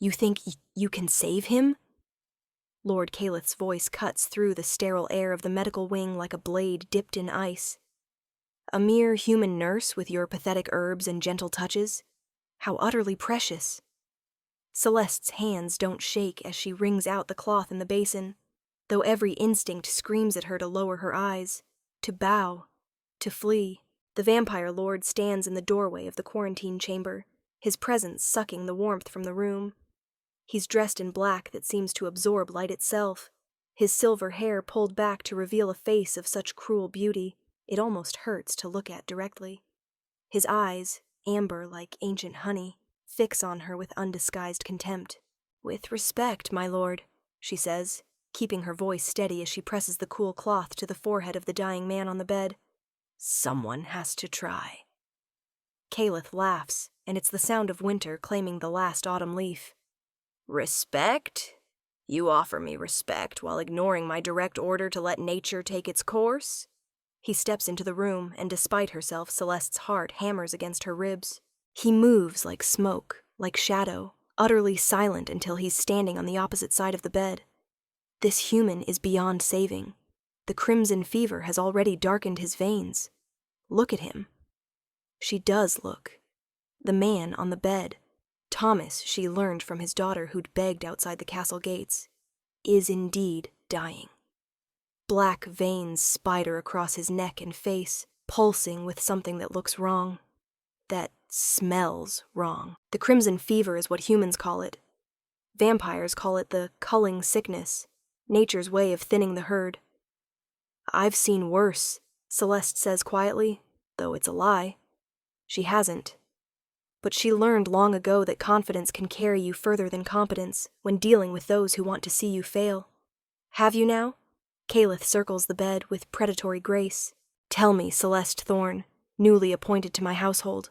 You think you can save him? Lord Calith's voice cuts through the sterile air of the medical wing like a blade dipped in ice. A mere human nurse with your pathetic herbs and gentle touches? How utterly precious. Celeste's hands don't shake as she wrings out the cloth in the basin, though every instinct screams at her to lower her eyes, to bow, to flee. The vampire lord stands in the doorway of the quarantine chamber, his presence sucking the warmth from the room. He's dressed in black that seems to absorb light itself, his silver hair pulled back to reveal a face of such cruel beauty, it almost hurts to look at directly. His eyes, amber like ancient honey, fix on her with undisguised contempt. "With respect, my lord," she says, keeping her voice steady as she presses the cool cloth to the forehead of the dying man on the bed. "Someone has to try." Calith laughs, and it's the sound of winter claiming the last autumn leaf. "Respect? You offer me respect while ignoring my direct order to let nature take its course?" He steps into the room, and despite herself, Celeste's heart hammers against her ribs. He moves like smoke, like shadow, utterly silent until he's standing on the opposite side of the bed. This human is beyond saving. The crimson fever has already darkened his veins. Look at him. She does look. The man on the bed, Thomas, she learned from his daughter who'd begged outside the castle gates, is indeed dying. Black veins spider across his neck and face, pulsing with something that looks wrong. That smells wrong. The crimson fever is what humans call it. Vampires call it the culling sickness, nature's way of thinning the herd. "I've seen worse," Celeste says quietly, though it's a lie. She hasn't. But she learned long ago that confidence can carry you further than competence when dealing with those who want to see you fail. Have you now? Calith circles the bed with predatory grace. "Tell me, Celeste Thorne, newly appointed to my household,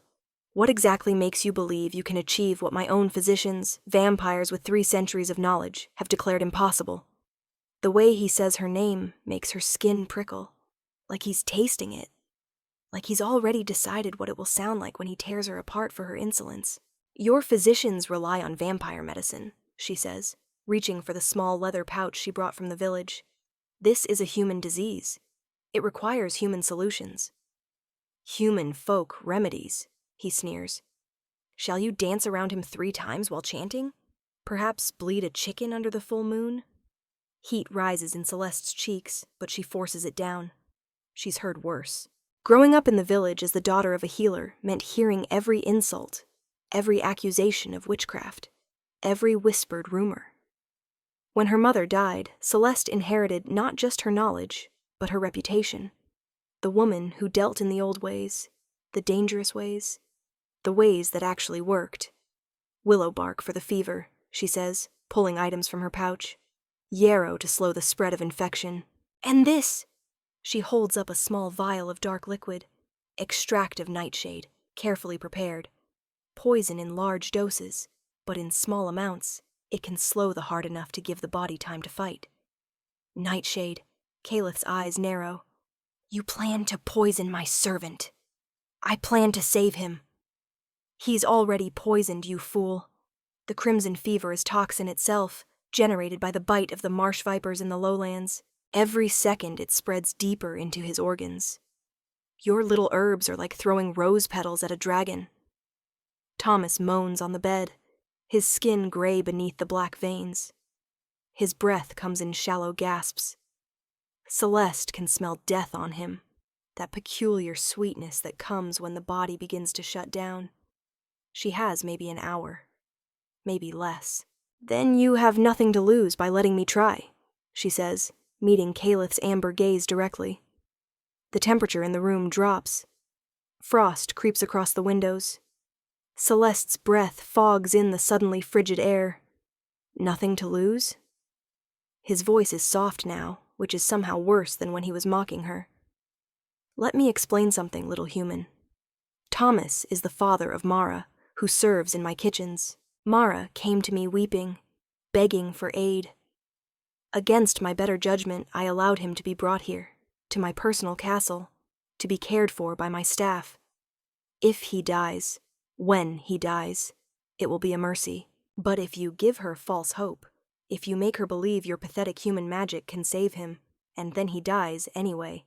what exactly makes you believe you can achieve what my own physicians, vampires with 3 centuries of knowledge, have declared impossible?" The way he says her name makes her skin prickle, like he's tasting it, like he's already decided what it will sound like when he tears her apart for her insolence. "Your physicians rely on vampire medicine," she says, reaching for the small leather pouch she brought from the village. "This is a human disease. It requires human solutions." "Human folk remedies," he sneers. "Shall you dance around him 3 times while chanting? Perhaps bleed a chicken under the full moon?" Heat rises in Celeste's cheeks, but she forces it down. She's heard worse. Growing up in the village as the daughter of a healer meant hearing every insult, every accusation of witchcraft, every whispered rumor. When her mother died, Celeste inherited not just her knowledge, but her reputation. The woman who dealt in the old ways, the dangerous ways, the ways that actually worked. "Willow bark for the fever," she says, pulling items from her pouch. "Yarrow to slow the spread of infection. And this!" She holds up a small vial of dark liquid. Extract of nightshade, carefully prepared. Poison in large doses, but in small amounts, it can slow the heart enough to give the body time to fight. "Nightshade." Calith's eyes narrow. "You plan to poison my servant." "I plan to save him." "He's already poisoned, you fool." The crimson fever is toxin itself, generated by the bite of the marsh vipers in the lowlands. Every second it spreads deeper into his organs. "Your little herbs are like throwing rose petals at a dragon." Thomas moans on the bed, his skin gray beneath the black veins. His breath comes in shallow gasps. Celeste can smell death on him, that peculiar sweetness that comes when the body begins to shut down. She has maybe an hour, maybe less. "Then you have nothing to lose by letting me try," she says, meeting Calith's amber gaze directly. The temperature in the room drops. Frost creeps across the windows. Celeste's breath fogs in the suddenly frigid air. "Nothing to lose?" His voice is soft now, which is somehow worse than when he was mocking her. "Let me explain something, little human. Thomas is the father of Mara, who serves in my kitchens. Mara came to me weeping, begging for aid. Against my better judgment, I allowed him to be brought here, to my personal castle, to be cared for by my staff. If he dies, when he dies, it will be a mercy. But if you give her false hope, if you make her believe your pathetic human magic can save him, and then he dies anyway.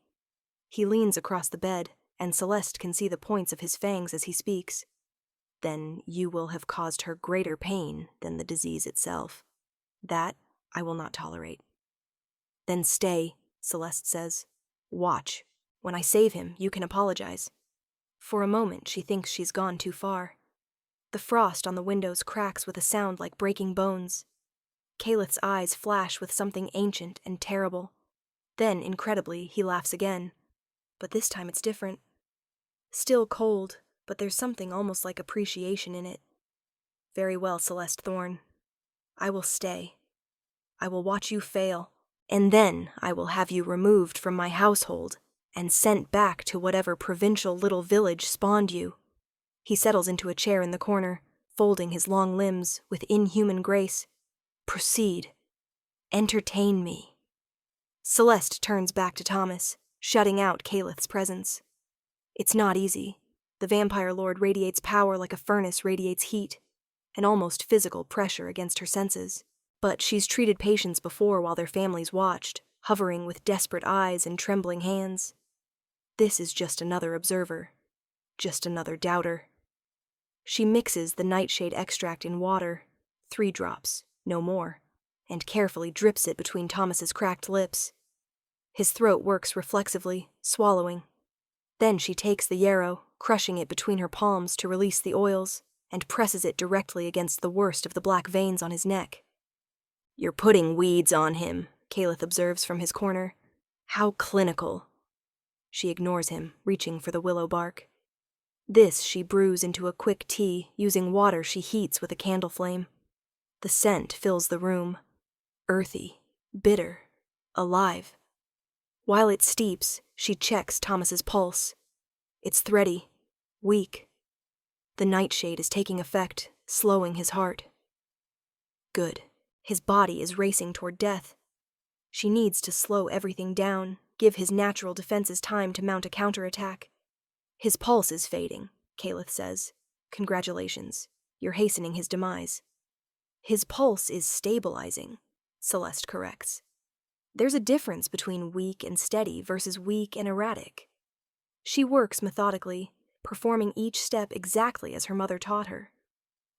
He leans across the bed, and Celeste can see the points of his fangs as he speaks. Then you will have caused her greater pain than the disease itself. That I will not tolerate. Then stay, Celeste says. Watch. When I save him, you can apologize. For a moment, she thinks she's gone too far. The frost on the windows cracks with a sound like breaking bones. Caleth's eyes flash with something ancient and terrible. Then, incredibly, he laughs again. But this time it's different. Still cold, but there's something almost like appreciation in it. Very well, Celeste Thorne. I will stay. I will watch you fail, and then I will have you removed from my household and sent back to whatever provincial little village spawned you. He settles into a chair in the corner, folding his long limbs with inhuman grace. Proceed. Entertain me. Celeste turns back to Thomas, shutting out Caleth's presence. It's not easy. The vampire lord radiates power like a furnace radiates heat, an almost physical pressure against her senses. But she's treated patients before while their families watched, hovering with desperate eyes and trembling hands. This is just another observer, just another doubter. She mixes the nightshade extract in water, 3 drops, no more, and carefully drips it between Thomas's cracked lips. His throat works reflexively, swallowing. Then she takes the yarrow, crushing it between her palms to release the oils, and presses it directly against the worst of the black veins on his neck. You're putting weeds on him, Caleth observes from his corner. How clinical. She ignores him, reaching for the willow bark. This she brews into a quick tea, using water she heats with a candle flame. The scent fills the room. Earthy, bitter, alive. While it steeps, she checks Thomas's pulse. It's thready, weak. The nightshade is taking effect, slowing his heart. Good. His body is racing toward death. She needs to slow everything down, give his natural defenses time to mount a counterattack. His pulse is fading, Caleth says. Congratulations. You're hastening his demise. His pulse is stabilizing, Celeste corrects. There's a difference between weak and steady versus weak and erratic. She works methodically, performing each step exactly as her mother taught her.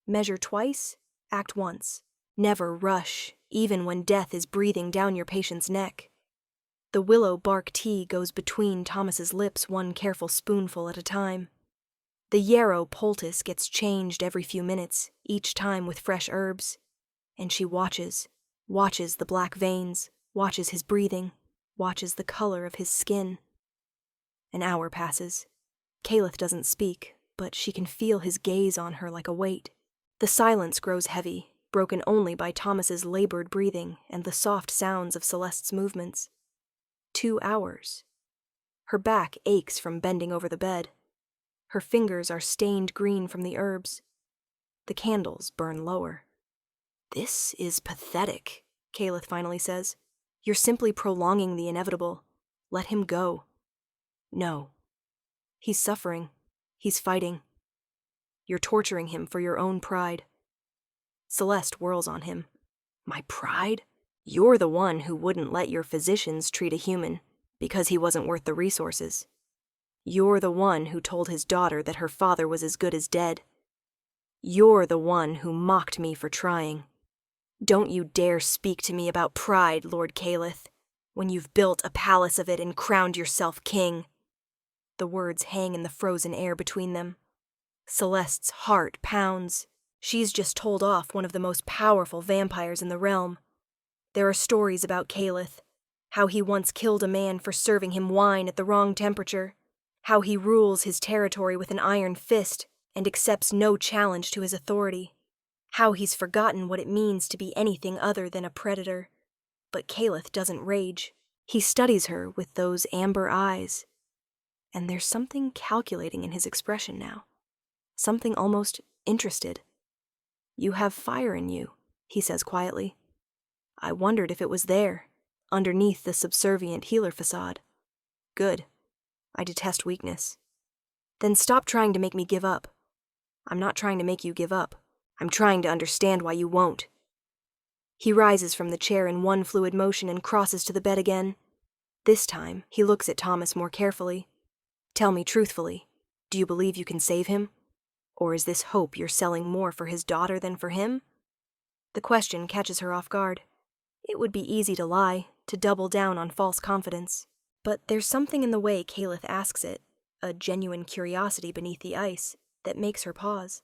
Measure twice, act once. Never rush, even when death is breathing down your patient's neck. The willow bark tea goes between Thomas's lips 1 careful spoonful at a time. The yarrow poultice gets changed every few minutes, each time with fresh herbs. And she watches the black veins, watches his breathing, watches the color of his skin. An hour passes. Caleth doesn't speak, but she can feel his gaze on her like a weight. The silence grows heavy, broken only by Thomas's labored breathing and the soft sounds of Celeste's movements. 2 hours. Her back aches from bending over the bed. Her fingers are stained green from the herbs. The candles burn lower. This is pathetic, Caleth finally says. You're simply prolonging the inevitable. Let him go. No. He's suffering. He's fighting. You're torturing him for your own pride. Celeste whirls on him. My pride? You're the one who wouldn't let your physicians treat a human because he wasn't worth the resources. You're the one who told his daughter that her father was as good as dead. You're the one who mocked me for trying. Don't you dare speak to me about pride, Lord Caleth, when you've built a palace of it and crowned yourself king. The words hang in the frozen air between them. Celeste's heart pounds. She's just told off one of the most powerful vampires in the realm. There are stories about Caleth, how he once killed a man for serving him wine at the wrong temperature, how he rules his territory with an iron fist and accepts no challenge to his authority, how he's forgotten what it means to be anything other than a predator. But Caleth doesn't rage. He studies her with those amber eyes. And there's something calculating in his expression now. Something almost interested. You have fire in you, he says quietly. I wondered if it was there, underneath the subservient healer facade. Good. I detest weakness. Then stop trying to make me give up. I'm not trying to make you give up. I'm trying to understand why you won't. He rises from the chair in one fluid motion and crosses to the bed again. This time, he looks at Thomas more carefully. Tell me truthfully, do you believe you can save him? Or is this hope you're selling more for his daughter than for him? The question catches her off guard. It would be easy to lie, to double down on false confidence. But there's something in the way Caliph asks it, a genuine curiosity beneath the ice, that makes her pause.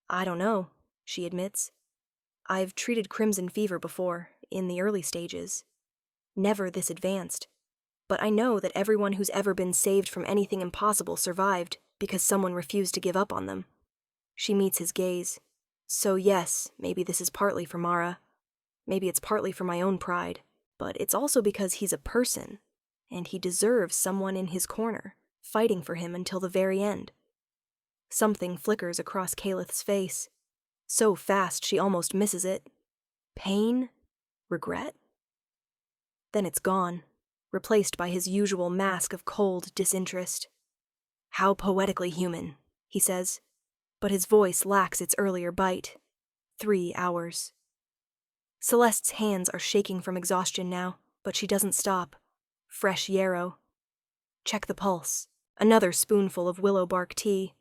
I don't know, she admits. I've treated crimson fever before, in the early stages. Never this advanced. But I know that everyone who's ever been saved from anything impossible survived because someone refused to give up on them. She meets his gaze. So yes, maybe this is partly for Mara. Maybe it's partly for my own pride. But it's also because he's a person, and he deserves someone in his corner, fighting for him until the very end. Something flickers across Calith's face. So fast she almost misses it. Pain? Regret? Then it's gone, replaced by his usual mask of cold disinterest. How poetically human, he says, but his voice lacks its earlier bite. 3 hours. Celeste's hands are shaking from exhaustion now, but she doesn't stop. Fresh yarrow. Check the pulse. Another spoonful of willow bark tea.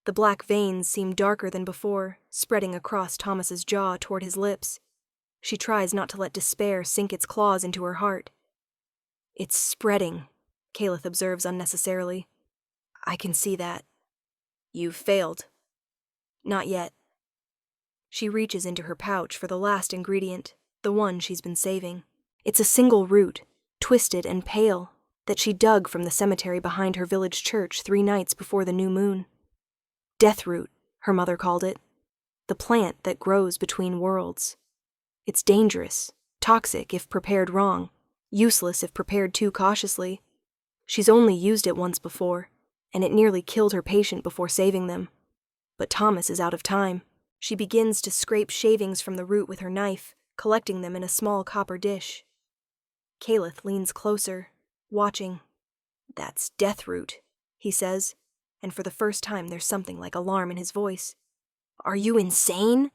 The black veins seem darker than before, spreading across Thomas's jaw toward his lips. She tries not to let despair sink its claws into her heart. It's spreading, Caliph observes unnecessarily. I can see that. You've failed. Not yet. She reaches into her pouch for the last ingredient, the one she's been saving. It's a single root, twisted and pale, that she dug from the cemetery behind her village church 3 nights before the new moon. Deathroot, her mother called it. The plant that grows between worlds. It's dangerous, toxic if prepared wrong, useless if prepared too cautiously. She's only used it once before, and it nearly killed her patient before saving them. But Thomas is out of time. She begins to scrape shavings from the root with her knife, collecting them in a small copper dish. Caliph leans closer, watching. That's deathroot, he says, and for the first time there's something like alarm in his voice. Are you insane?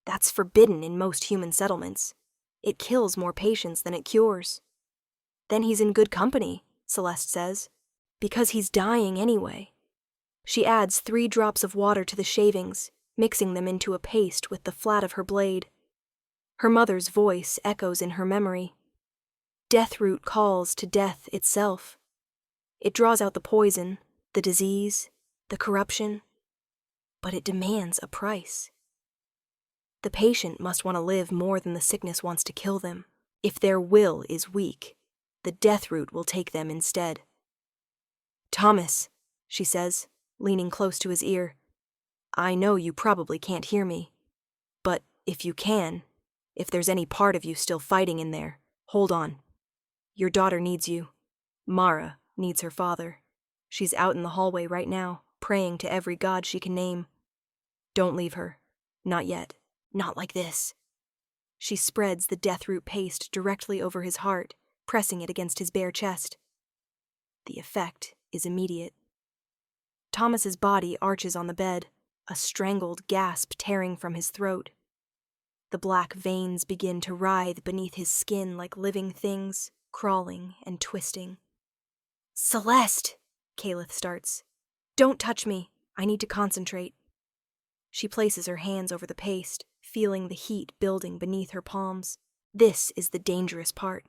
That's forbidden in most human settlements. It kills more patients than it cures. Then he's in good company, Celeste says, because he's dying anyway. She adds 3 drops of water to the shavings, mixing them into a paste with the flat of her blade. Her mother's voice echoes in her memory. Deathroot calls to death itself. It draws out the poison, the disease, the corruption, but it demands a price. The patient must want to live more than the sickness wants to kill them. If their will is weak, the deathroot will take them instead. Thomas, she says, leaning close to his ear, I know you probably can't hear me, but if you can, if there's any part of you still fighting in there, hold on. Your daughter needs you. Mara needs her father. She's out in the hallway right now, praying to every god she can name. Don't leave her. Not yet. Not like this. She spreads the deathroot paste directly over his heart, pressing it against his bare chest. The effect is immediate. Thomas's body arches on the bed, a strangled gasp tearing from his throat. The black veins begin to writhe beneath his skin like living things, crawling and twisting. Celeste, Caliph starts. Don't touch me. I need to concentrate. She places her hands over the paste, feeling the heat building beneath her palms. This is the dangerous part.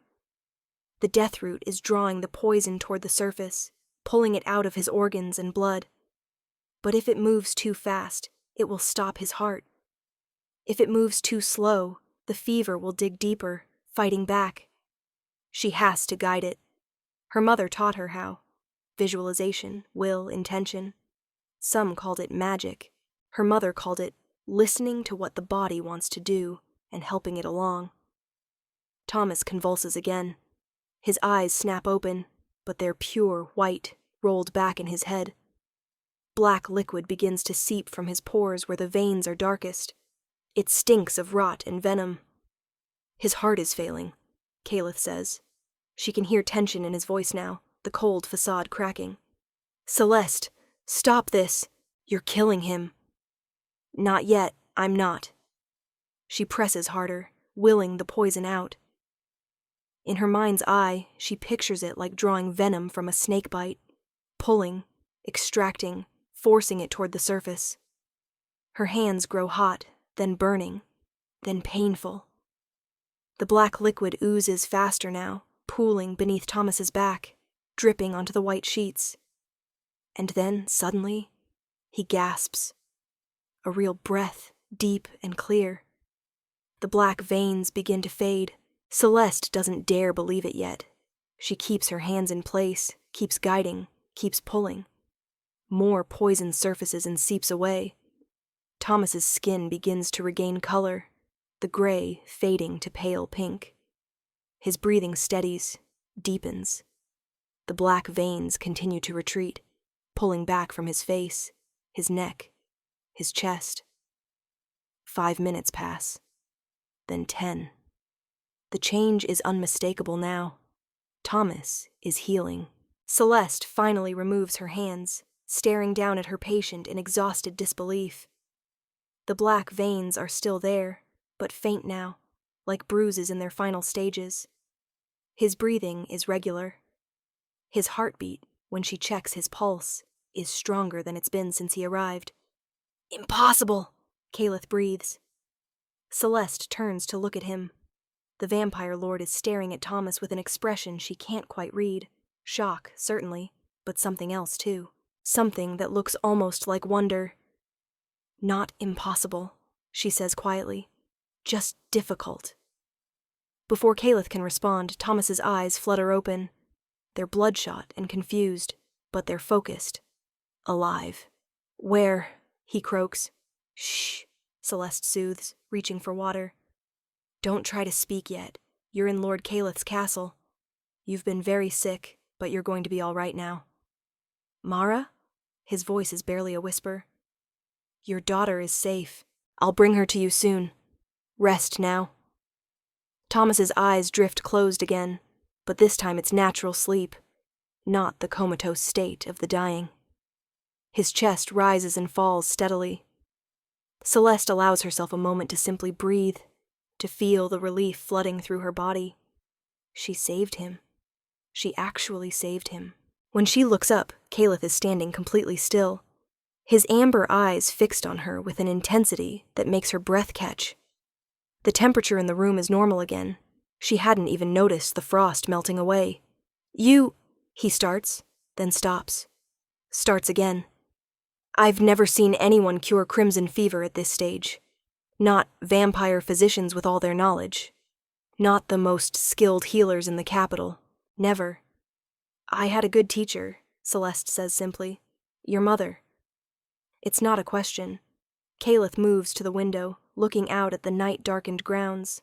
The deathroot is drawing the poison toward the surface, pulling it out of his organs and blood. But if it moves too fast, it will stop his heart. If it moves too slow, the fever will dig deeper, fighting back. She has to guide it. Her mother taught her how. Visualization, will, intention. Some called it magic. Her mother called it listening to what the body wants to do and helping it along. Thomas convulses again. His eyes snap open, but they're pure white, rolled back in his head. Black liquid begins to seep from his pores where the veins are darkest. It stinks of rot and venom. His heart is failing, Caliph says. She can hear tension in his voice now, the cold facade cracking. Celeste, stop this. You're killing him. Not yet, I'm not. She presses harder, willing the poison out. In her mind's eye, she pictures it like drawing venom from a snake bite, pulling, extracting, forcing it toward the surface. Her hands grow hot, then burning, then painful. The black liquid oozes faster now, pooling beneath Thomas's back, dripping onto the white sheets. And then, suddenly, he gasps. A real breath, deep and clear. The black veins begin to fade. Celeste doesn't dare believe it yet. She keeps her hands in place, keeps guiding, keeps pulling. More poison surfaces and seeps away. Thomas's skin begins to regain color, the gray fading to pale pink. His breathing steadies, deepens. The black veins continue to retreat, pulling back from his face, his neck, his chest. 5 minutes pass, then 10. The change is unmistakable now. Thomas is healing. Celeste finally removes her hands, staring down at her patient in exhausted disbelief. The black veins are still there, but faint now, like bruises in their final stages. His breathing is regular. His heartbeat, when she checks his pulse, is stronger than it's been since he arrived. Impossible, Caleth breathes. Celeste turns to look at him. The vampire lord is staring at Thomas with an expression she can't quite read. Shock, certainly, but something else too. Something that looks almost like wonder. Not impossible, she says quietly. Just difficult. Before Caleth can respond, Thomas's eyes flutter open. They're bloodshot and confused, but they're focused. Alive. Where? He croaks. Shh, Celeste soothes, reaching for water. Don't try to speak yet. You're in Lord Caleth's castle. You've been very sick, but you're going to be all right now. Mara? His voice is barely a whisper. Your daughter is safe. I'll bring her to you soon. Rest now. Thomas's eyes drift closed again, but this time it's natural sleep, not the comatose state of the dying. His chest rises and falls steadily. Celeste allows herself a moment to simply breathe, to feel the relief flooding through her body. She saved him. She actually saved him. When she looks up, Caleth is standing completely still, his amber eyes fixed on her with an intensity that makes her breath catch. The temperature in the room is normal again. She hadn't even noticed the frost melting away. He starts, then stops. Starts again. I've never seen anyone cure crimson fever at this stage. Not vampire physicians with all their knowledge. Not the most skilled healers in the capital. Never. I had a good teacher, Celeste says simply. Your mother. It's not a question. Caleth moves to the window, looking out at the night-darkened grounds.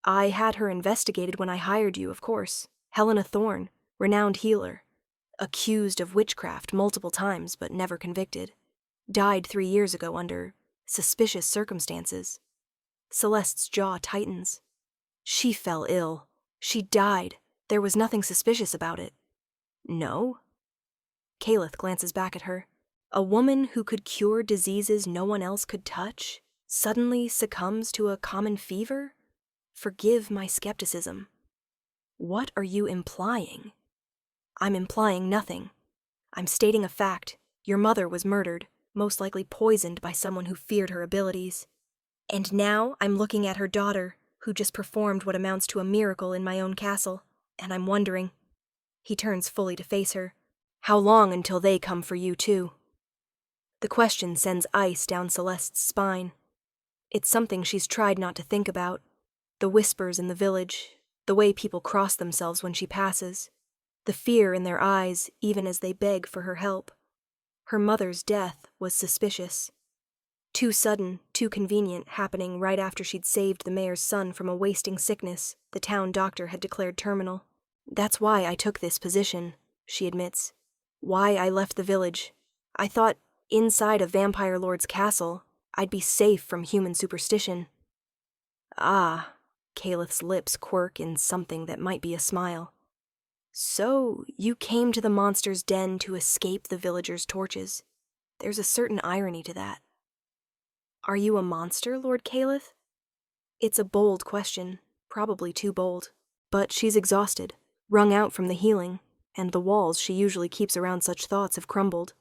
I had her investigated when I hired you, of course. Helena Thorne, renowned healer. Accused of witchcraft multiple times, but never convicted. Died 3 years ago under suspicious circumstances. Celeste's jaw tightens. She fell ill. She died. There was nothing suspicious about it. No? Caleth glances back at her. A woman who could cure diseases no one else could touch suddenly succumbs to a common fever? Forgive my skepticism. What are you implying? I'm implying nothing. I'm stating a fact. Your mother was murdered, most likely poisoned by someone who feared her abilities. And now I'm looking at her daughter, who just performed what amounts to a miracle in my own castle, and I'm wondering. He turns fully to face her. How long until they come for you, too? The question sends ice down Celeste's spine. It's something she's tried not to think about. The whispers in the village, the way people cross themselves when she passes, the fear in their eyes even as they beg for her help. Her mother's death was suspicious. Too sudden, too convenient, happening right after she'd saved the mayor's son from a wasting sickness the town doctor had declared terminal. That's why I took this position, she admits. Why I left the village. I thought, inside a vampire lord's castle, I'd be safe from human superstition. Ah, Caleth's lips quirk in something that might be a smile. So, you came to the monster's den to escape the villagers' torches. There's a certain irony to that. Are you a monster, Lord Caliph? It's a bold question, probably too bold. But she's exhausted, wrung out from the healing, and the walls she usually keeps around such thoughts have crumbled.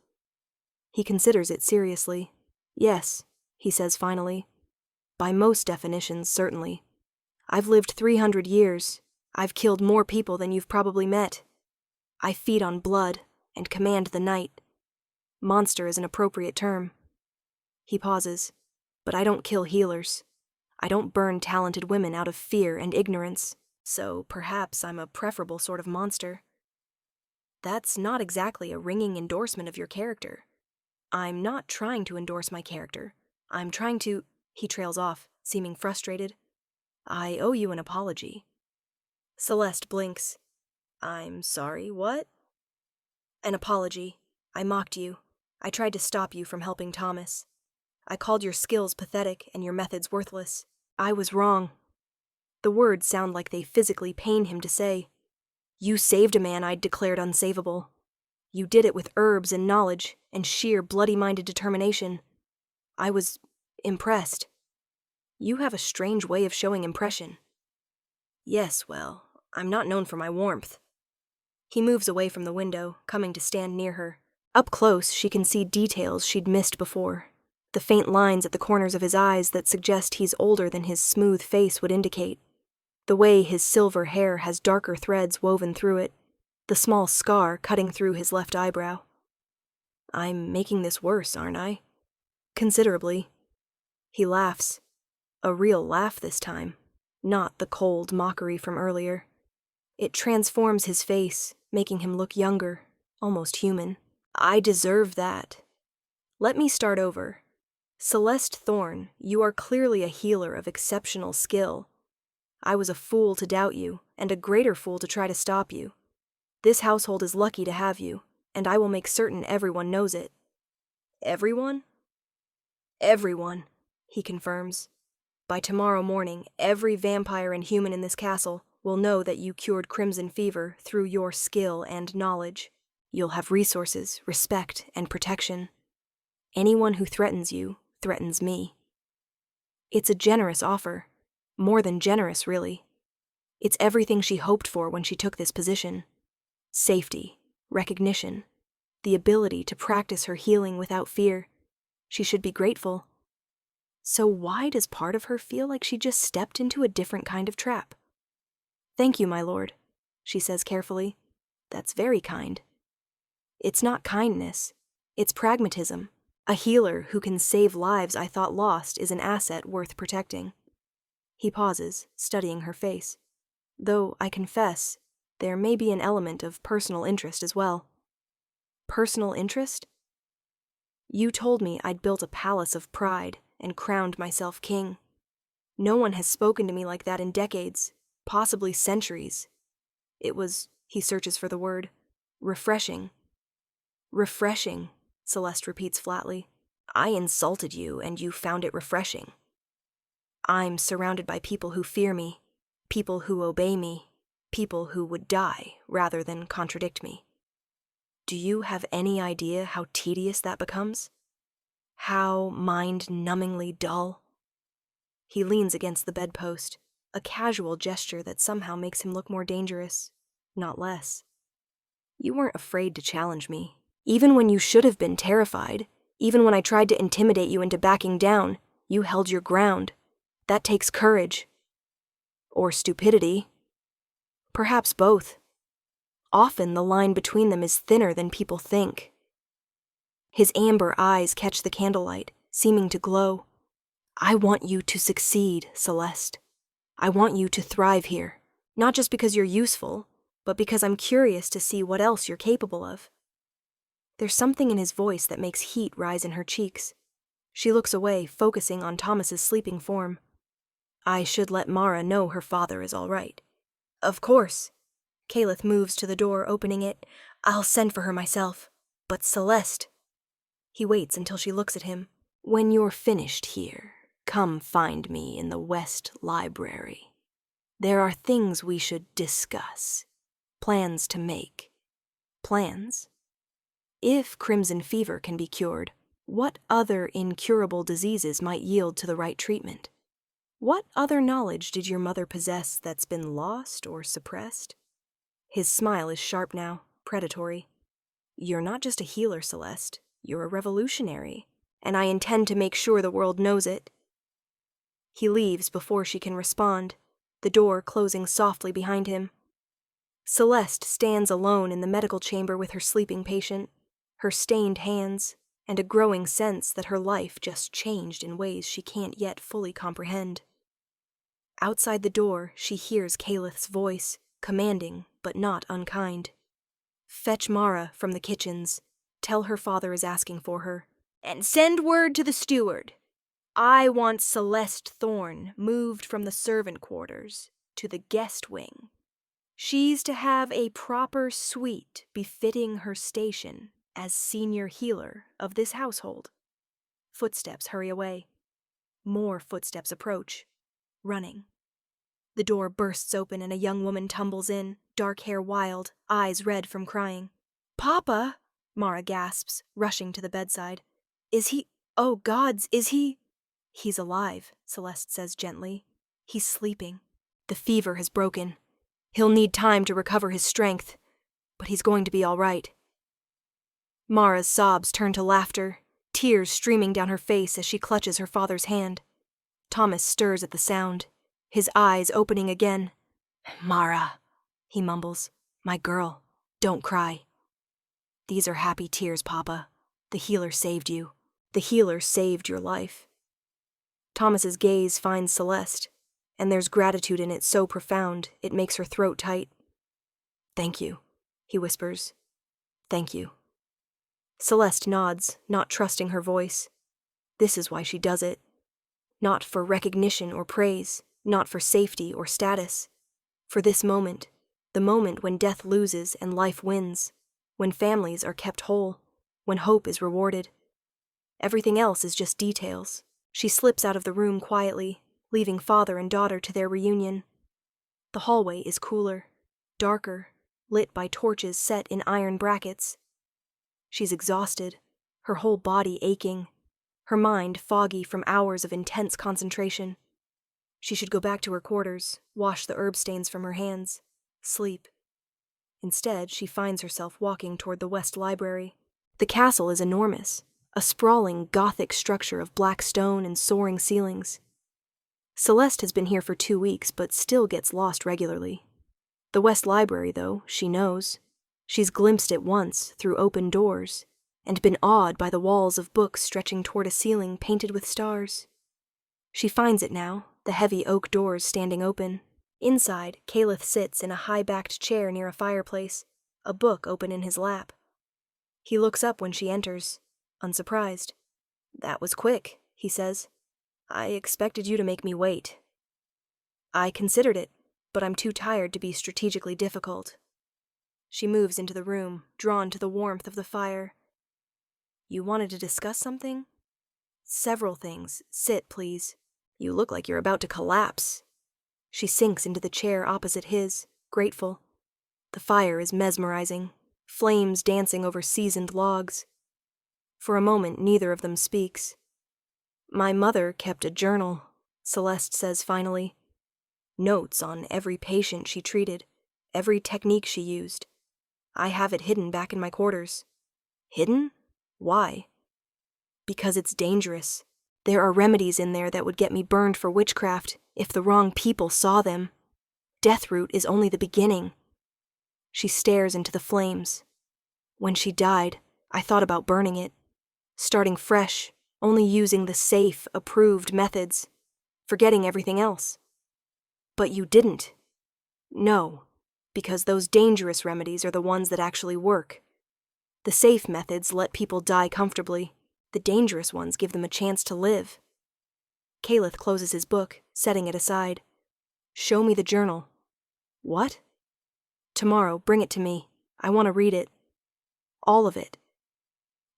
He considers it seriously. Yes, he says finally. By most definitions, certainly. I've lived 300 years. I've killed more people than you've probably met. I feed on blood and command the night. Monster is an appropriate term. He pauses. But I don't kill healers. I don't burn talented women out of fear and ignorance. So perhaps I'm a preferable sort of monster. That's not exactly a ringing endorsement of your character. I'm not trying to endorse my character. I'm trying to... He trails off, seeming frustrated. I owe you an apology. Celeste blinks. I'm sorry, what? An apology. I mocked you. I tried to stop you from helping Thomas. I called your skills pathetic and your methods worthless. I was wrong. The words sound like they physically pain him to say. You saved a man I'd declared unsavable. You did it with herbs and knowledge and sheer bloody-minded determination. I was impressed. You have a strange way of showing impression. Yes, well, I'm not known for my warmth. He moves away from the window, coming to stand near her. Up close, she can see details she'd missed before. The faint lines at the corners of his eyes that suggest he's older than his smooth face would indicate. The way his silver hair has darker threads woven through it. The small scar cutting through his left eyebrow. I'm making this worse, aren't I? Considerably. He laughs. A real laugh this time, not the cold mockery from earlier. It transforms his face, making him look younger, almost human. I deserve that. Let me start over. Celeste Thorne, you are clearly a healer of exceptional skill. I was a fool to doubt you, and a greater fool to try to stop you. This household is lucky to have you, and I will make certain everyone knows it. Everyone? Everyone, he confirms. By tomorrow morning, every vampire and human in this castle will know that you cured crimson fever through your skill and knowledge. You'll have resources, respect, and protection. Anyone who threatens you threatens me. It's a generous offer. More than generous, really. It's everything she hoped for when she took this position. Safety, recognition, the ability to practice her healing without fear. She should be grateful. So why does part of her feel like she just stepped into a different kind of trap? Thank you, my lord, she says carefully. That's very kind. It's not kindness. It's pragmatism. A healer who can save lives I thought lost is an asset worth protecting. He pauses, studying her face. Though, I confess, there may be an element of personal interest as well. Personal interest? You told me I'd built a palace of pride and crowned myself king. No one has spoken to me like that in decades, possibly centuries. It was, he searches for the word, refreshing. Refreshing, Celeste repeats flatly. I insulted you and you found it refreshing. I'm surrounded by people who fear me, people who obey me, people who would die rather than contradict me. Do you have any idea how tedious that becomes? How mind-numbingly dull? He leans against the bedpost, a casual gesture that somehow makes him look more dangerous, not less. You weren't afraid to challenge me. Even when you should have been terrified, even when I tried to intimidate you into backing down, you held your ground. That takes courage. Or stupidity. Perhaps both. Often the line between them is thinner than people think. His amber eyes catch the candlelight, seeming to glow. I want you to succeed, Celeste. I want you to thrive here. Not just because you're useful, but because I'm curious to see what else you're capable of. There's something in his voice that makes heat rise in her cheeks. She looks away, focusing on Thomas's sleeping form. I should let Mara know her father is all right. Of course. Caliph moves to the door, opening it. I'll send for her myself. But Celeste... He waits until she looks at him. When you're finished here, come find me in the West Library. There are things we should discuss. Plans to make. Plans? If crimson fever can be cured, What other incurable diseases might yield to the right treatment? What other knowledge did your mother possess that's been lost or suppressed? His smile is sharp now, predatory. You're not just a healer, Celeste. You're a revolutionary, and I intend to make sure the world knows it. He leaves before she can respond, the door closing softly behind him. Celeste stands alone in the medical chamber with her sleeping patient, her stained hands, and a growing sense that her life just changed in ways she can't yet fully comprehend. Outside the door, she hears Caleth's voice, commanding but not unkind. Fetch Mara from the kitchens. Tell her father is asking for her. And send word to the steward. I want Celeste Thorne moved from the servant quarters to the guest wing. She's to have a proper suite befitting her station as senior healer of this household. Footsteps hurry away. More footsteps approach, running. The door bursts open and a young woman tumbles in, dark hair wild, eyes red from crying. Papa, Mara gasps, rushing to the bedside. Is he... Oh, gods, is he... He's alive, Celeste says gently. He's sleeping. The fever has broken. He'll need time to recover his strength, but he's going to be all right. Mara's sobs turn to laughter, tears streaming down her face as she clutches her father's hand. Thomas stirs at the sound, his eyes opening again. Mara, he mumbles. My girl, don't cry. These are happy tears, Papa. The healer saved you. The healer saved your life. Thomas's gaze finds Celeste, and there's gratitude in it so profound it makes her throat tight. Thank you, he whispers. Thank you. Celeste nods, not trusting her voice. This is why she does it. Not for recognition or praise, not for safety or status. For this moment, the moment when death loses and life wins, when families are kept whole, when hope is rewarded. Everything else is just details. She slips out of the room quietly, leaving father and daughter to their reunion. The hallway is cooler, darker, lit by torches set in iron brackets. She's exhausted, her whole body aching, her mind foggy from hours of intense concentration. She should go back to her quarters, wash the herb stains from her hands, sleep. Instead, she finds herself walking toward the West Library. The castle is enormous, a sprawling Gothic structure of black stone and soaring ceilings. Celeste has been here for 2 weeks, but still gets lost regularly. The West Library, though, she knows. She's glimpsed it once through open doors, and been awed by the walls of books stretching toward a ceiling painted with stars. She finds it now, the heavy oak doors standing open. Inside, Caleth sits in a high-backed chair near a fireplace, a book open in his lap. He looks up when she enters, unsurprised. That was quick, he says. I expected you to make me wait. I considered it, but I'm too tired to be strategically difficult. She moves into the room, drawn to the warmth of the fire. You wanted to discuss something? Several things. Sit, please. You look like you're about to collapse. She sinks into the chair opposite his, grateful. The fire is mesmerizing, flames dancing over seasoned logs. For a moment, neither of them speaks. My mother kept a journal, Celeste says finally. Notes on every patient she treated, every technique she used. I have it hidden back in my quarters. Hidden? Why? Because it's dangerous. There are remedies in there that would get me burned for witchcraft if the wrong people saw them. Deathroot is only the beginning. She stares into the flames. When she died, I thought about burning it, starting fresh, only using the safe, approved methods, forgetting everything else. But you didn't. No, because those dangerous remedies are the ones that actually work. The safe methods let people die comfortably. The dangerous ones give them a chance to live. Caleth closes his book, setting it aside. Show me the journal. What? Tomorrow, bring it to me. I want to read it. All of it.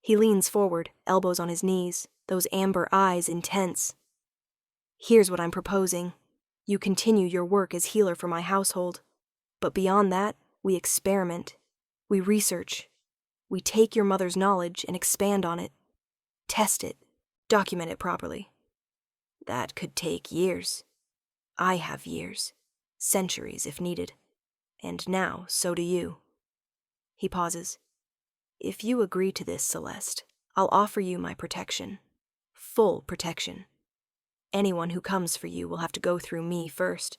He leans forward, elbows on his knees, those amber eyes intense. Here's what I'm proposing. You continue your work as healer for my household. But beyond that, we experiment. We research. We take your mother's knowledge and expand on it. Test it. Document it properly. That could take years. I have years. Centuries, if needed. And now, so do you. He pauses. If you agree to this, Celeste, I'll offer you my protection. Full protection. Anyone who comes for you will have to go through me first.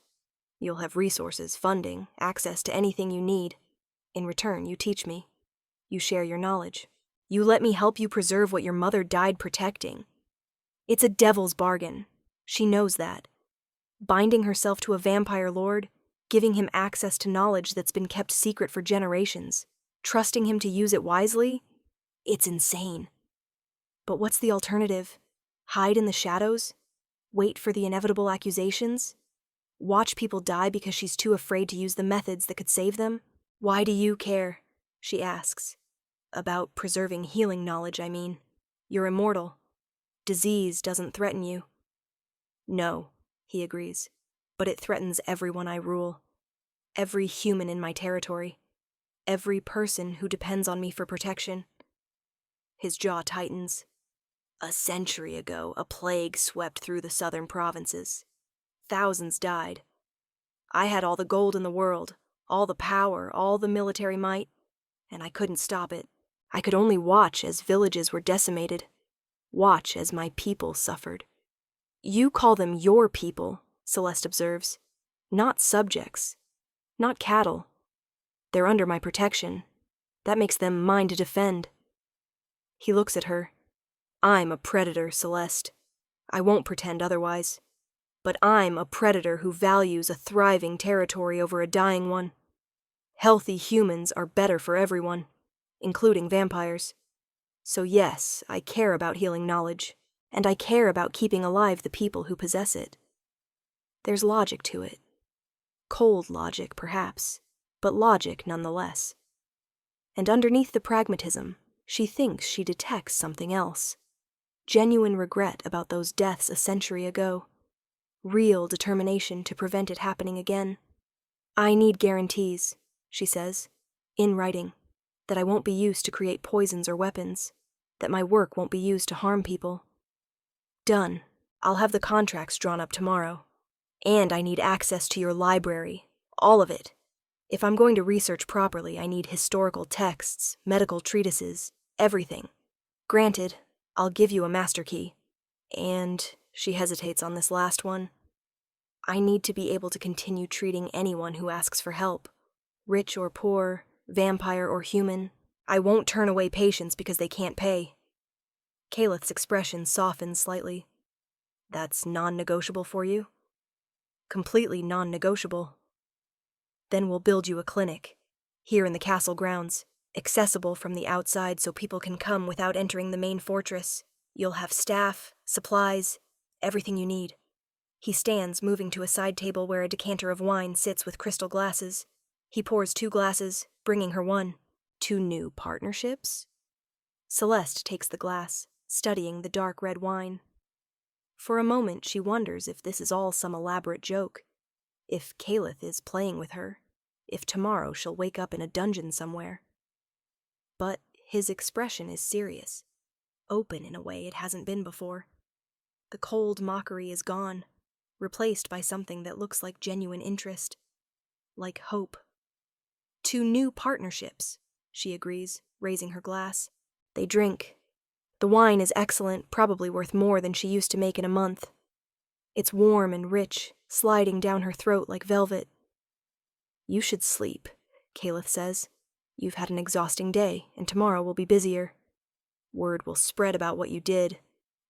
You'll have resources, funding, access to anything you need. In return, you teach me. You share your knowledge. You let me help you preserve what your mother died protecting. It's a devil's bargain. She knows that. Binding herself to a vampire lord, giving him access to knowledge that's been kept secret for generations, trusting him to use it wisely, it's insane. But what's the alternative? Hide in the shadows? Wait for the inevitable accusations? Watch people die because she's too afraid to use the methods that could save them? Why do you care? She asks. About preserving healing knowledge, I mean. You're immortal. Disease doesn't threaten you. No, he agrees, but it threatens everyone I rule. Every human in my territory. Every person who depends on me for protection. His jaw tightens. A century ago, a plague swept through the southern provinces. Thousands died. I had all the gold in the world, all the power, all the military might, and I couldn't stop it. I could only watch as villages were decimated. Watch as my people suffered. You call them your people, Celeste observes. Not subjects. Not cattle. They're under my protection. That makes them mine to defend. He looks at her. I'm a predator, Celeste. I won't pretend otherwise. But I'm a predator who values a thriving territory over a dying one. Healthy humans are better for everyone, including vampires. So yes, I care about healing knowledge, and I care about keeping alive the people who possess it. There's logic to it. Cold logic, perhaps, but logic nonetheless. And underneath the pragmatism, she thinks she detects something else. Genuine regret about those deaths a century ago. Real determination to prevent it happening again. I need guarantees, she says, in writing, that I won't be used to create poisons or weapons, that my work won't be used to harm people. Done. I'll have the contracts drawn up tomorrow. And I need access to your library, all of it. If I'm going to research properly, I need historical texts, medical treatises, everything. Granted, I'll give you a master key. And, she hesitates on this last one, I need to be able to continue treating anyone who asks for help. Rich or poor, vampire or human, I won't turn away patients because they can't pay. Caleth's expression softens slightly. That's non-negotiable for you? Completely non-negotiable. Then we'll build you a clinic, here in the castle grounds, accessible from the outside so people can come without entering the main fortress. You'll have staff, supplies, everything you need. He stands, moving to a side table where a decanter of wine sits with crystal glasses. He pours 2 glasses, bringing her one. 2 new partnerships? Celeste takes the glass, studying the dark red wine. For a moment she wonders if this is all some elaborate joke, if Caleth is playing with her, if tomorrow she'll wake up in a dungeon somewhere. But his expression is serious, open in a way it hasn't been before. The cold mockery is gone, replaced by something that looks like genuine interest, like hope. 2 new partnerships, she agrees, raising her glass. They drink. The wine is excellent, probably worth more than she used to make in a month. It's warm and rich, sliding down her throat like velvet. You should sleep, Caleth says. You've had an exhausting day, and tomorrow will be busier. Word will spread about what you did.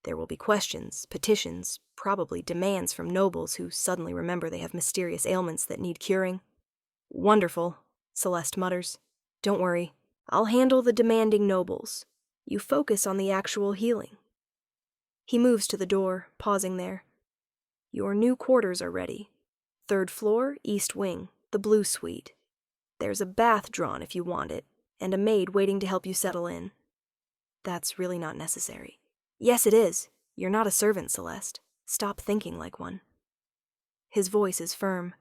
There will be questions, petitions, probably demands from nobles who suddenly remember they have mysterious ailments that need curing. Wonderful, Celeste mutters. Don't worry, I'll handle the demanding nobles. You focus on the actual healing. He moves to the door, pausing there. Your new quarters are ready. 3rd floor, east wing, the blue suite. There's a bath drawn if you want it, and a maid waiting to help you settle in. That's really not necessary. Yes, it is. You're not a servant, Celeste. Stop thinking like one. His voice is firm.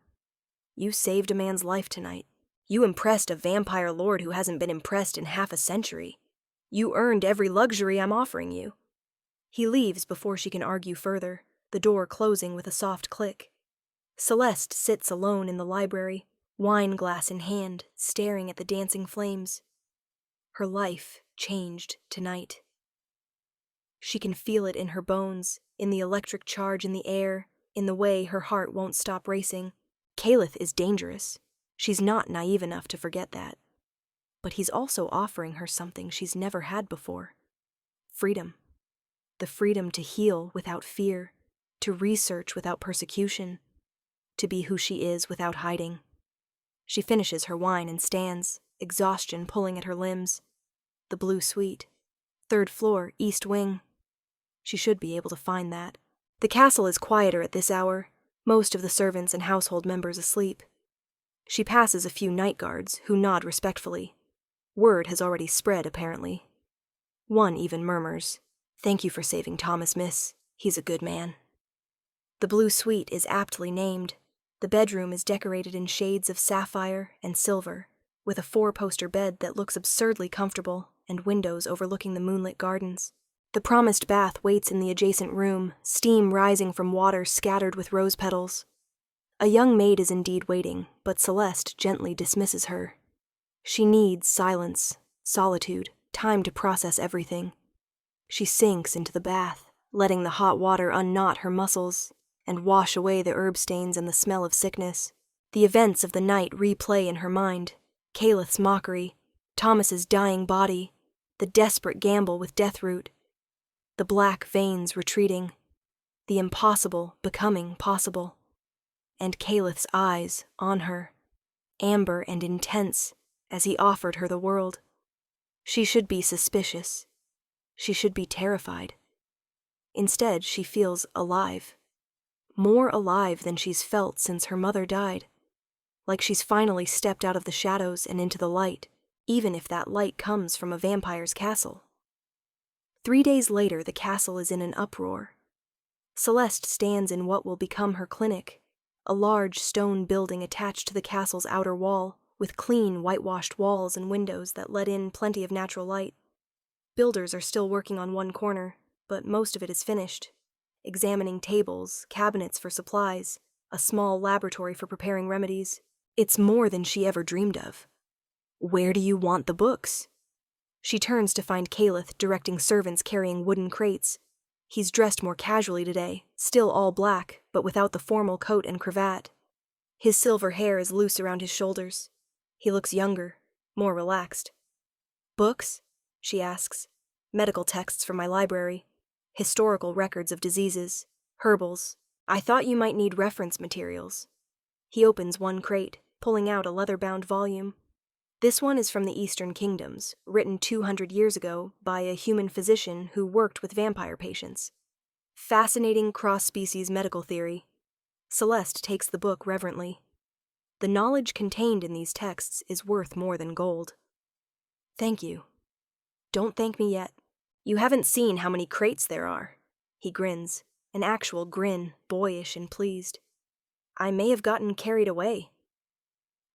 You saved a man's life tonight. You impressed a vampire lord who hasn't been impressed in half a century. You earned every luxury I'm offering you. He leaves before she can argue further, the door closing with a soft click. Celeste sits alone in the library, wine glass in hand, staring at the dancing flames. Her life changed tonight. She can feel it in her bones, in the electric charge in the air, in the way her heart won't stop racing. Caliph is dangerous. She's not naive enough to forget that. But he's also offering her something she's never had before. Freedom. The freedom to heal without fear, to research without persecution, to be who she is without hiding. She finishes her wine and stands, exhaustion pulling at her limbs. The blue suite. 3rd floor, east wing. She should be able to find that. The castle is quieter at this hour, most of the servants and household members asleep. She passes a few night guards, who nod respectfully. Word has already spread, apparently. One even murmurs, "Thank you for saving Thomas, miss. He's a good man." The blue suite is aptly named. The bedroom is decorated in shades of sapphire and silver, with a 4-poster bed that looks absurdly comfortable and windows overlooking the moonlit gardens. The promised bath waits in the adjacent room, steam rising from water scattered with rose petals. A young maid is indeed waiting, but Celeste gently dismisses her. She needs silence, solitude, time to process everything. She sinks into the bath, letting the hot water unknot her muscles and wash away the herb stains and the smell of sickness. The events of the night replay in her mind. Calith's mockery, Thomas's dying body, the desperate gamble with Deathroot, the black veins retreating, the impossible becoming possible, and Calith's eyes on her, amber and intense, as he offered her the world. She should be suspicious. She should be terrified. Instead, she feels alive. More alive than she's felt since her mother died. Like she's finally stepped out of the shadows and into the light, even if that light comes from a vampire's castle. 3 days later, the castle is in an uproar. Celeste stands in what will become her clinic, a large stone building attached to the castle's outer wall, with clean, whitewashed walls and windows that let in plenty of natural light. Builders are still working on one corner, but most of it is finished, examining tables, cabinets for supplies, a small laboratory for preparing remedies. It's more than she ever dreamed of. "Where do you want the books?" She turns to find Caliph directing servants carrying wooden crates. He's dressed more casually today, still all black, but without the formal coat and cravat. His silver hair is loose around his shoulders. He looks younger, more relaxed. "Books?" she asks. "Medical texts from my library. Historical records of diseases. Herbals. I thought you might need reference materials." He opens one crate, pulling out a leather-bound volume. This one is from the Eastern Kingdoms, written 200 years ago by a human physician who worked with vampire patients. Fascinating cross-species medical theory. Celeste takes the book reverently. The knowledge contained in these texts is worth more than gold. "Thank you." "Don't thank me yet. You haven't seen how many crates there are." He grins, an actual grin, boyish and pleased. "I may have gotten carried away."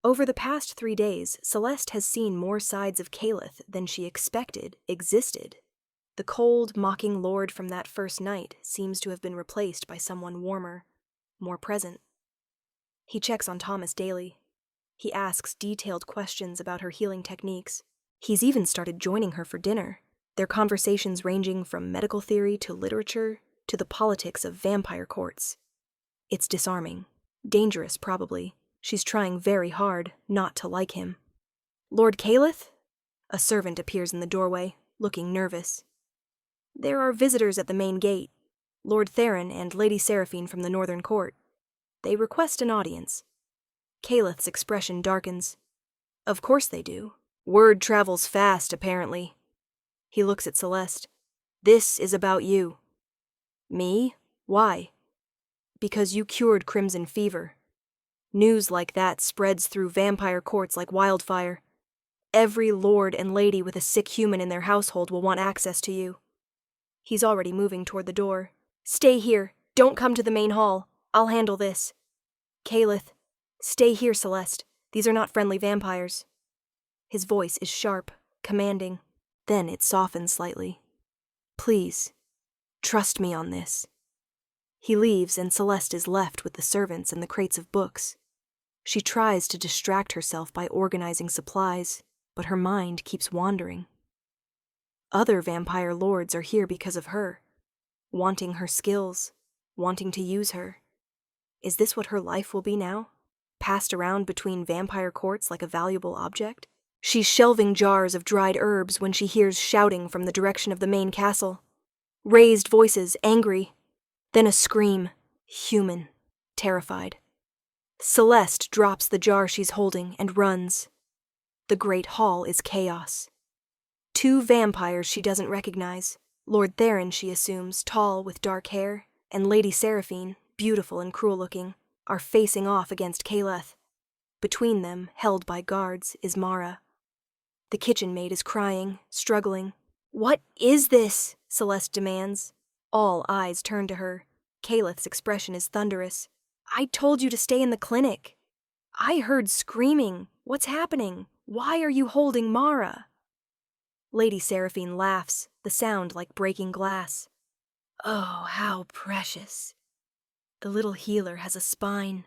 Over the past 3 days, Celeste has seen more sides of Caliph than she expected existed. The cold, mocking lord from that first night seems to have been replaced by someone warmer, more present. He checks on Thomas daily. He asks detailed questions about her healing techniques. He's even started joining her for dinner, their conversations ranging from medical theory to literature to the politics of vampire courts. It's disarming. Dangerous, probably. She's trying very hard not to like him. "Lord Caliph?" A servant appears in the doorway, looking nervous. "There are visitors at the main gate, Lord Theron and Lady Seraphine from the Northern Court. They request an audience." Caliph's expression darkens. "Of course they do. Word travels fast, apparently." He looks at Celeste. "This is about you." "Me? Why?" "Because you cured Crimson Fever. News like that spreads through vampire courts like wildfire. Every lord and lady with a sick human in their household will want access to you." He's already moving toward the door. "Stay here. Don't come to the main hall. I'll handle this." "Caliph, stay here, Celeste. These are not friendly vampires." His voice is sharp, commanding. Then it softens slightly. "Please, Trust me on this." He leaves, and Celeste is left with the servants and the crates of books. She tries to distract herself by organizing supplies, but her mind keeps wandering. Other vampire lords are here because of her, wanting her skills, wanting to use her. Is this what her life will be now? Passed around between vampire courts like a valuable object? She's shelving jars of dried herbs when she hears shouting from the direction of the main castle. Raised voices, angry. Then a scream, human, terrified. Celeste drops the jar she's holding and runs. The great hall is chaos. 2 vampires she doesn't recognize. Lord Theron, she assumes, tall with dark hair, and Lady Seraphine, beautiful and cruel-looking, are facing off against Caleth. Between them, held by guards, is Mara. The kitchen maid is crying, struggling. "What is this?" Celeste demands. All eyes turn to her. Caleth's expression is thunderous. "I told you to stay in the clinic. I heard screaming. What's happening? Why are you holding Mara?" Lady Seraphine laughs, the sound like breaking glass. "Oh, how precious. The little healer has a spine.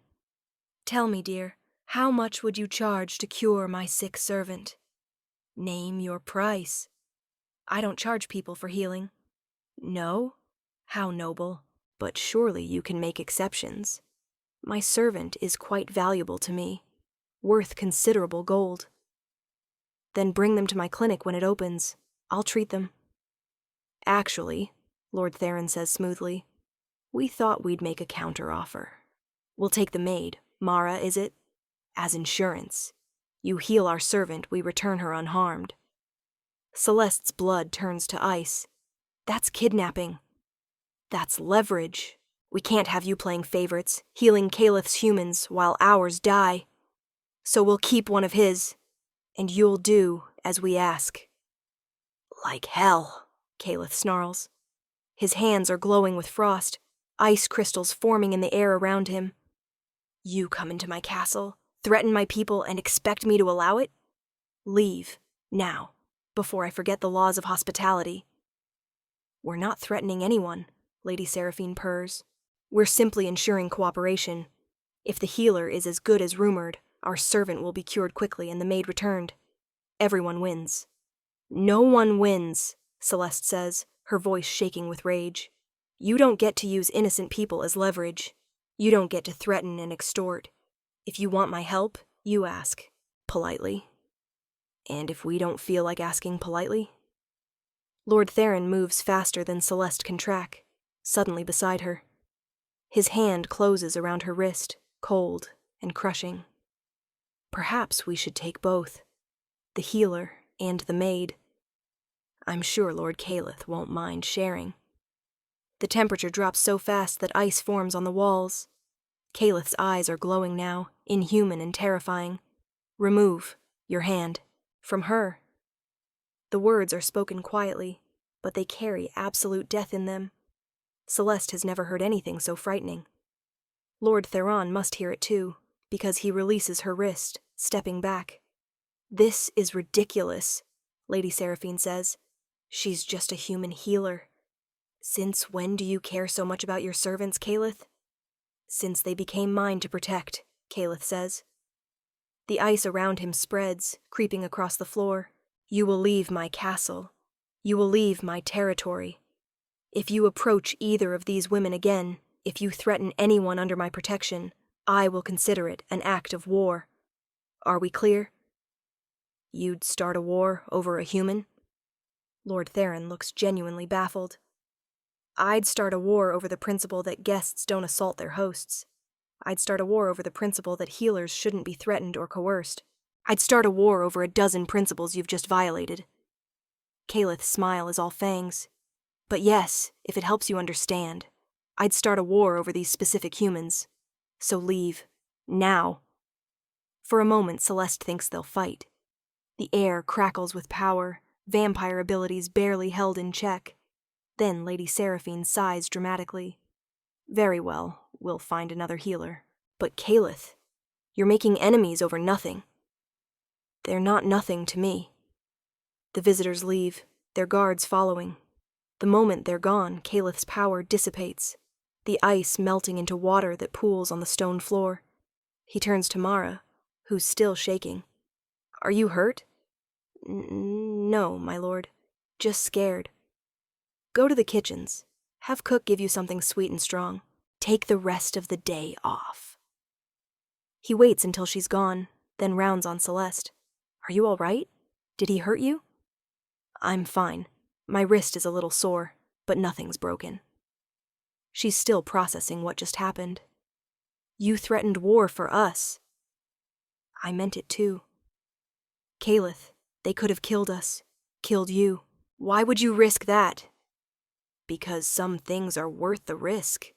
Tell me, dear, how much would you charge to cure my sick servant? Name your price." "I don't charge people for healing." "No? How noble. But surely you can make exceptions. My servant is quite valuable to me, worth considerable gold." "Then bring them to my clinic when it opens. I'll treat them." "Actually," Lord Theron says smoothly, "we thought we'd make a counter-offer. We'll take the maid, Mara, is it? As insurance. You heal our servant, we return her unharmed." Celeste's blood turns to ice. "That's kidnapping. That's leverage. We can't have you playing favorites, healing Caleth's humans while ours die. So we'll keep one of his, and you'll do as we ask." "Like hell," Caleth snarls. His hands are glowing with frost, ice crystals forming in the air around him. "You come into my castle, threaten my people, and expect me to allow it? Leave, now, before I forget the laws of hospitality." "We're not threatening anyone," Lady Seraphine purrs. "We're simply ensuring cooperation. If the healer is as good as rumored, our servant will be cured quickly and the maid returned. Everyone wins." "No one wins," Celeste says, her voice shaking with rage. "You don't get to use innocent people as leverage. You don't get to threaten and extort. If you want my help, you ask, politely. And if we don't feel like asking politely?" Lord Theron moves faster than Celeste can track, suddenly beside her. His hand closes around her wrist, cold and crushing. "Perhaps we should take both, the healer and the maid. I'm sure Lord Caleth won't mind sharing." The temperature drops so fast that ice forms on the walls. Caleth's eyes are glowing now, inhuman and terrifying. "Remove your hand from her." The words are spoken quietly, but they carry absolute death in them. Celeste has never heard anything so frightening. Lord Theron must hear it too, because he releases her wrist, stepping back. "This is ridiculous," Lady Seraphine says. "She's just a human healer." "Since when do you care so much about your servants, Caleth?" "Since they became mine to protect," Caleth says. The ice around him spreads, creeping across the floor. "You will leave my castle. You will leave my territory. If you approach either of these women again, if you threaten anyone under my protection, I will consider it an act of war. Are we clear?" "You'd start a war over a human?" Lord Theron looks genuinely baffled. "I'd start a war over the principle that guests don't assault their hosts. I'd start a war over the principle that healers shouldn't be threatened or coerced. I'd start a war over a dozen principles you've just violated." Caleth's smile is all fangs. "But yes, if it helps you understand, I'd start a war over these specific humans. So leave. Now." For a moment, Celeste thinks they'll fight. The air crackles with power, vampire abilities barely held in check. Then Lady Seraphine sighs dramatically. "Very well, we'll find another healer. But Caleth, you're making enemies over nothing." "They're not nothing to me." The visitors leave, their guards following. The moment they're gone, Calith's power dissipates, the ice melting into water that pools on the stone floor. He turns to Mara, who's still shaking. "Are you hurt?" No, my lord. Just scared." "Go to the kitchens. Have cook give you something sweet and strong. Take the rest of the day off." He waits until she's gone, then rounds on Celeste. "Are you all right? Did he hurt you?" "I'm fine. My wrist is a little sore, but nothing's broken." She's still processing what just happened. "You threatened war for us." "I meant it too." "Calith, they could have killed us. Killed you. Why would you risk that?" "Because some things are worth the risk."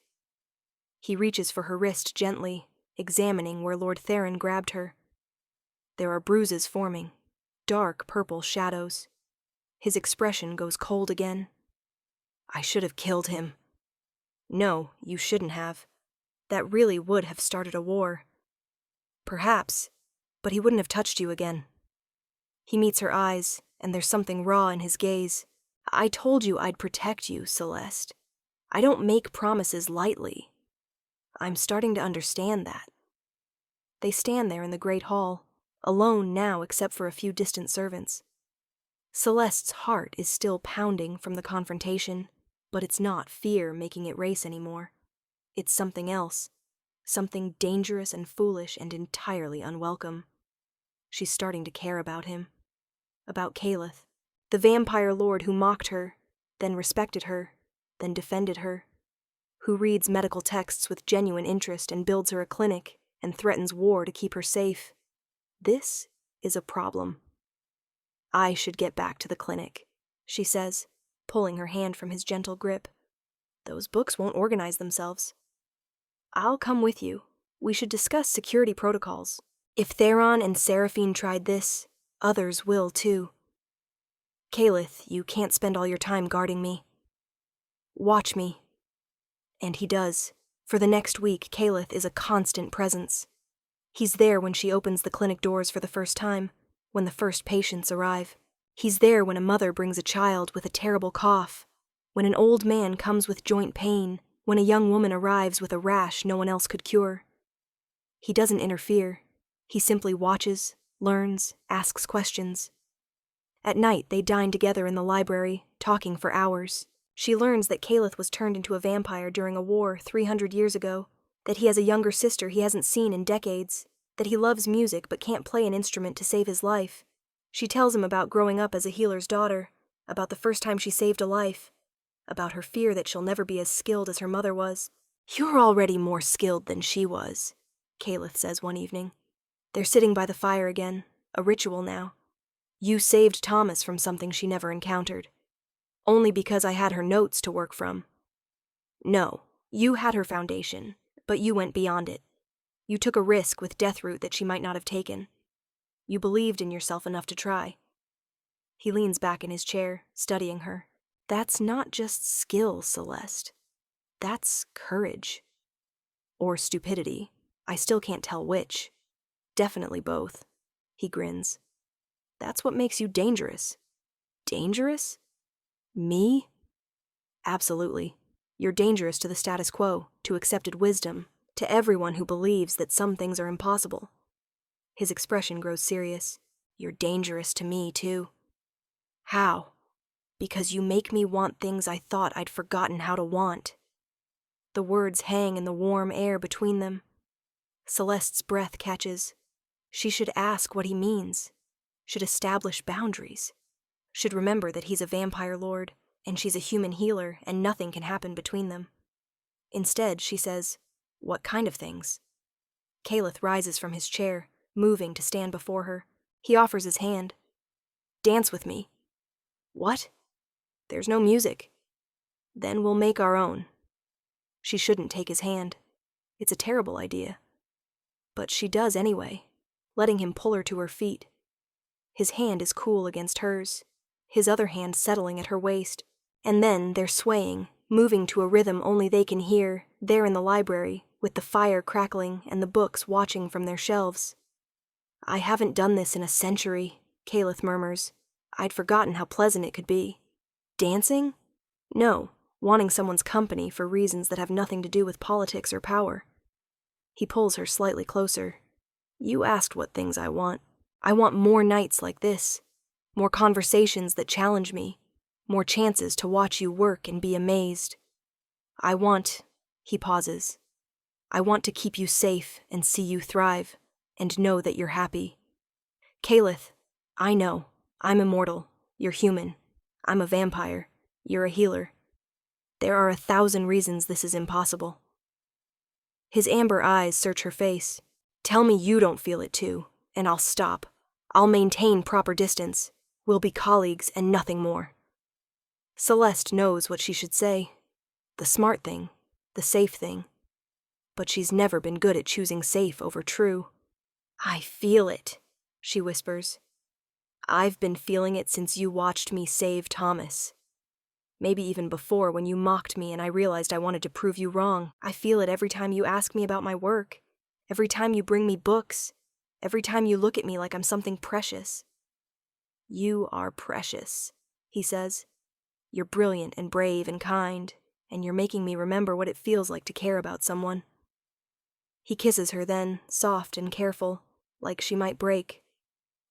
He reaches for her wrist gently, examining where Lord Theron grabbed her. There are bruises forming, dark purple shadows. His expression goes cold again. "I should have killed him." "No, you shouldn't have. That really would have started a war." "Perhaps, but he wouldn't have touched you again." He meets her eyes, and there's something raw in his gaze. "I told you I'd protect you, Celeste. I don't make promises lightly. I'm starting to understand that." They stand there in the great hall, alone now except for a few distant servants. Celeste's heart is still pounding from the confrontation, but it's not fear making it race anymore. It's something else, something dangerous and foolish and entirely unwelcome. She's starting to care about him. About Calith, the vampire lord who mocked her, then respected her, then defended her, who reads medical texts with genuine interest and builds her a clinic and threatens war to keep her safe. This is a problem. "I should get back to the clinic," she says, pulling her hand from his gentle grip. "Those books won't organize themselves." "I'll come with you. We should discuss security protocols. If Theron and Seraphine tried this, others will too. Calith, you can't spend all your time guarding me. Watch me." And he does. For the next week, Calith is a constant presence. He's there when she opens the clinic doors for the first time, when the first patients arrive. He's there when a mother brings a child with a terrible cough, when an old man comes with joint pain, when a young woman arrives with a rash no one else could cure. He doesn't interfere. He simply watches, learns, asks questions. At night, they dine together in the library, talking for hours. She learns that Calith was turned into a vampire during a war 300 years ago, that he has a younger sister he hasn't seen in decades, that he loves music but can't play an instrument to save his life. She tells him about growing up as a healer's daughter, about the first time she saved a life, about her fear that she'll never be as skilled as her mother was. "You're already more skilled than she was," Calith says one evening. They're sitting by the fire again, a ritual now. "You saved Thomas from something she never encountered. Only because I had her notes to work from." "No, you had her foundation, but you went beyond it. You took a risk with Deathroot that she might not have taken. You believed in yourself enough to try." He leans back in his chair, studying her. "That's not just skill, Celeste. That's courage. Or stupidity. I still can't tell which. Definitely both." He grins. "That's what makes you dangerous." "Dangerous? Me?" "Absolutely. You're dangerous to the status quo, to accepted wisdom, to everyone who believes that some things are impossible." His expression grows serious. "You're dangerous to me, too." "How?" "Because you make me want things I thought I'd forgotten how to want." The words hang in the warm air between them. Celeste's breath catches. She should ask what he means, should establish boundaries, should remember that he's a vampire lord, and she's a human healer, and nothing can happen between them. Instead, she says, "What kind of things?" Calith rises from his chair, moving to stand before her. He offers his hand. "Dance with me." "What?" "There's no music." "Then we'll make our own." She shouldn't take his hand. It's a terrible idea. But she does anyway, letting him pull her to her feet. His hand is cool against hers, his other hand settling at her waist, and then they're swaying, moving to a rhythm only they can hear, there in the library, with the fire crackling and the books watching from their shelves. "I haven't done this in a century," Calith murmurs. "I'd forgotten how pleasant it could be." "Dancing?" No, wanting someone's company for reasons that have nothing to do with politics or power. He pulls her slightly closer. You asked what things I want. I want more nights like this. More conversations that challenge me. More chances to watch you work and be amazed. I want, he pauses, I want to keep you safe and see you thrive, and know that you're happy. Caleth, I know, I'm immortal, you're human. I'm a vampire, you're a healer. There are 1,000 reasons this is impossible. His amber eyes search her face. Tell me you don't feel it too, and I'll stop. I'll maintain proper distance. We'll be colleagues and nothing more. Celeste knows what she should say. The smart thing, the safe thing. But she's never been good at choosing safe over true. I feel it, she whispers. I've been feeling it since you watched me save Thomas. Maybe even before, when you mocked me and I realized I wanted to prove you wrong. I feel it every time you ask me about my work, every time you bring me books, every time you look at me like I'm something precious. You are precious, he says. You're brilliant and brave and kind, and you're making me remember what it feels like to care about someone. He kisses her then, soft and careful, like she might break.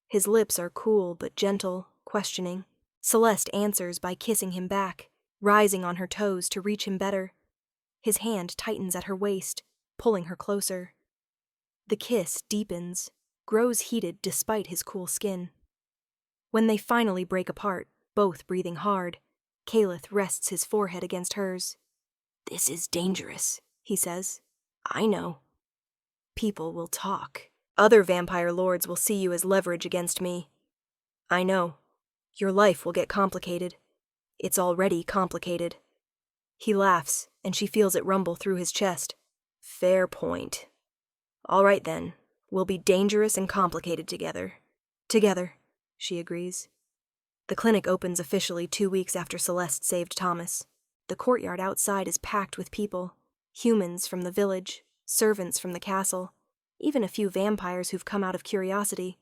His lips are cool but gentle, questioning. Celeste answers by kissing him back, rising on her toes to reach him better. His hand tightens at her waist, pulling her closer. The kiss deepens, grows heated despite his cool skin. When they finally break apart, both breathing hard, Caleth rests his forehead against hers. This is dangerous, he says. I know. People will talk. Other vampire lords will see you as leverage against me. I know. Your life will get complicated. It's already complicated. He laughs, and she feels it rumble through his chest. Fair point. All right then, we'll be dangerous and complicated together. Together, she agrees. The clinic opens officially 2 weeks after Celeste saved Thomas. The courtyard outside is packed with people. Humans from the village, servants from the castle, even a few vampires who've come out of curiosity.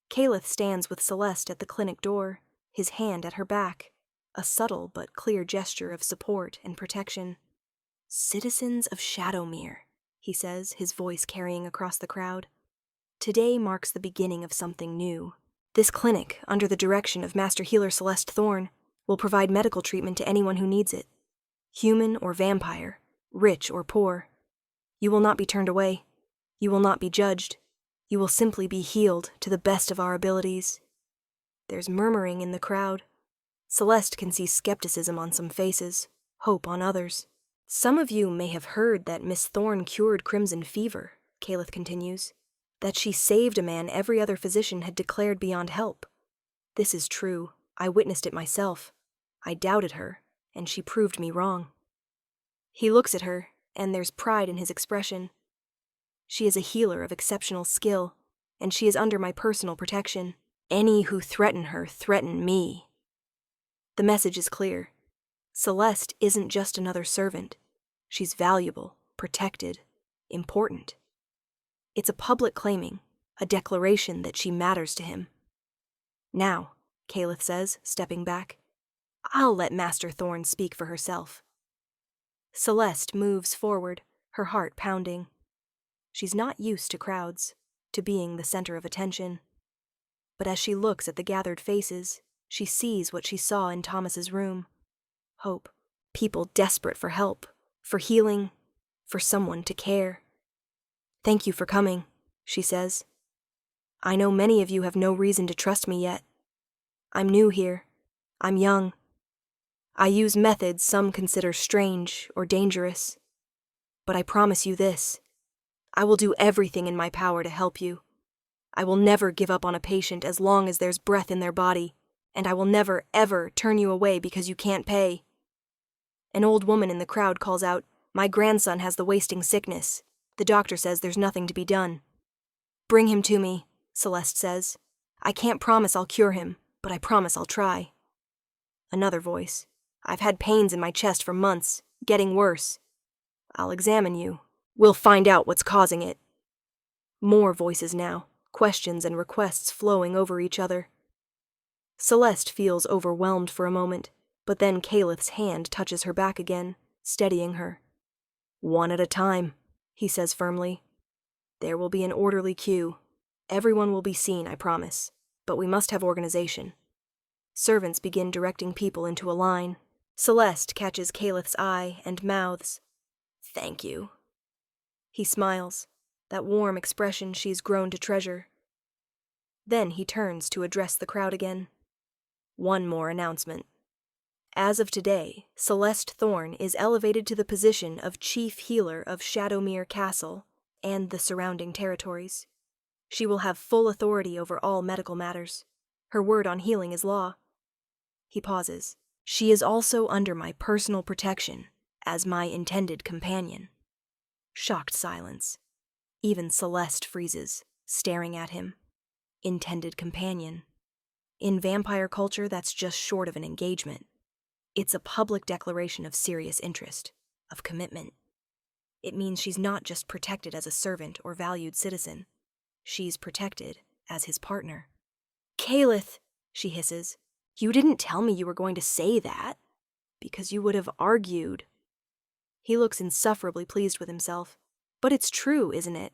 Caleth stands with Celeste at the clinic door, his hand at her back, a subtle but clear gesture of support and protection. Citizens of Shadowmere, he says, his voice carrying across the crowd. Today marks the beginning of something new. This clinic, under the direction of Master Healer Celeste Thorne, will provide medical treatment to anyone who needs it. Human or vampire, rich or poor. You will not be turned away. You will not be judged. You will simply be healed to the best of our abilities. There's murmuring in the crowd. Celeste can see skepticism on some faces, hope on others. Some of you may have heard that Miss Thorne cured crimson fever, Caleth continues. That she saved a man every other physician had declared beyond help. This is true. I witnessed it myself. I doubted her, and she proved me wrong. He looks at her, and there's pride in his expression. She is a healer of exceptional skill, and she is under my personal protection. Any who threaten her threaten me. The message is clear. Celeste isn't just another servant. She's valuable, protected, important. It's a public claiming, a declaration that she matters to him. Now, Caleth says, stepping back, I'll let Master Thorne speak for herself. Celeste moves forward, her heart pounding. She's not used to crowds, to being the center of attention. But as she looks at the gathered faces, she sees what she saw in Thomas's room. Hope. People desperate for help, for healing, for someone to care. Thank you for coming, she says. I know many of you have no reason to trust me yet. I'm new here. I'm young. I use methods some consider strange or dangerous. But I promise you this. I will do everything in my power to help you. I will never give up on a patient as long as there's breath in their body, and I will never, ever turn you away because you can't pay. An old woman in the crowd calls out, My grandson has the wasting sickness. The doctor says there's nothing to be done. Bring him to me, Celeste says. I can't promise I'll cure him, but I promise I'll try. Another voice. I've had pains in my chest for months, getting worse. I'll examine you. We'll find out what's causing it. More voices now, questions and requests flowing over each other. Celeste feels overwhelmed for a moment. But then Calith's hand touches her back again, steadying her. "One at a time," he says firmly. "There will be an orderly queue. Everyone will be seen, I promise. But we must have organization." Servants begin directing people into a line. Celeste catches Calith's eye and mouths, "Thank you." He smiles, that warm expression she's grown to treasure. Then he turns to address the crowd again. One more announcement. As of today, Celeste Thorne is elevated to the position of Chief Healer of Shadowmere Castle and the surrounding territories. She will have full authority over all medical matters. Her word on healing is law. He pauses. She is also under my personal protection as my intended companion. Shocked silence. Even Celeste freezes, staring at him. Intended companion. In vampire culture, that's just short of an engagement. It's a public declaration of serious interest, of commitment. It means she's not just protected as a servant or valued citizen. She's protected as his partner. "Calith," she hisses, "you didn't tell me you were going to say that, because you would have argued." He looks insufferably pleased with himself. But it's true, isn't it?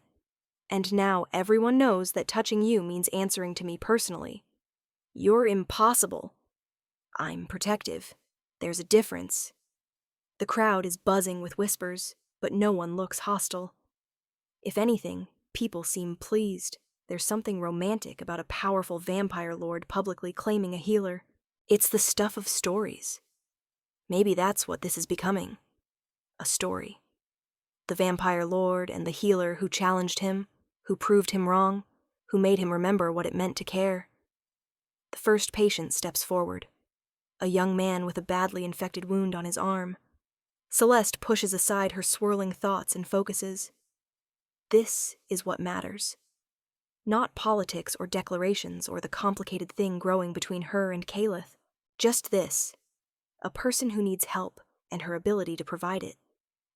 And now everyone knows that touching you means answering to me personally. You're impossible. I'm protective. There's a difference. The crowd is buzzing with whispers, but no one looks hostile. If anything, people seem pleased. There's something romantic about a powerful vampire lord publicly claiming a healer. It's the stuff of stories. Maybe that's what this is becoming. A story. The vampire lord and the healer who challenged him, who proved him wrong, who made him remember what it meant to care. The first patient steps forward. A young man with a badly infected wound on his arm. Celeste pushes aside her swirling thoughts and focuses. This is what matters. Not politics or declarations or the complicated thing growing between her and Calith. Just this. A person who needs help and her ability to provide it.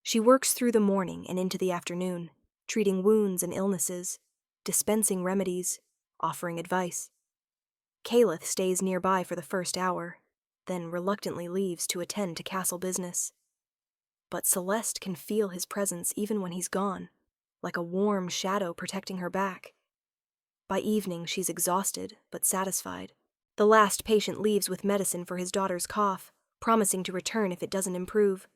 She works through the morning and into the afternoon, treating wounds and illnesses, dispensing remedies, offering advice. Calith stays nearby for the first hour, then reluctantly leaves to attend to castle business. But Celeste can feel his presence even when he's gone, like a warm shadow protecting her back. By evening, she's exhausted but satisfied. The last patient leaves with medicine for his daughter's cough, promising to return if it doesn't improve.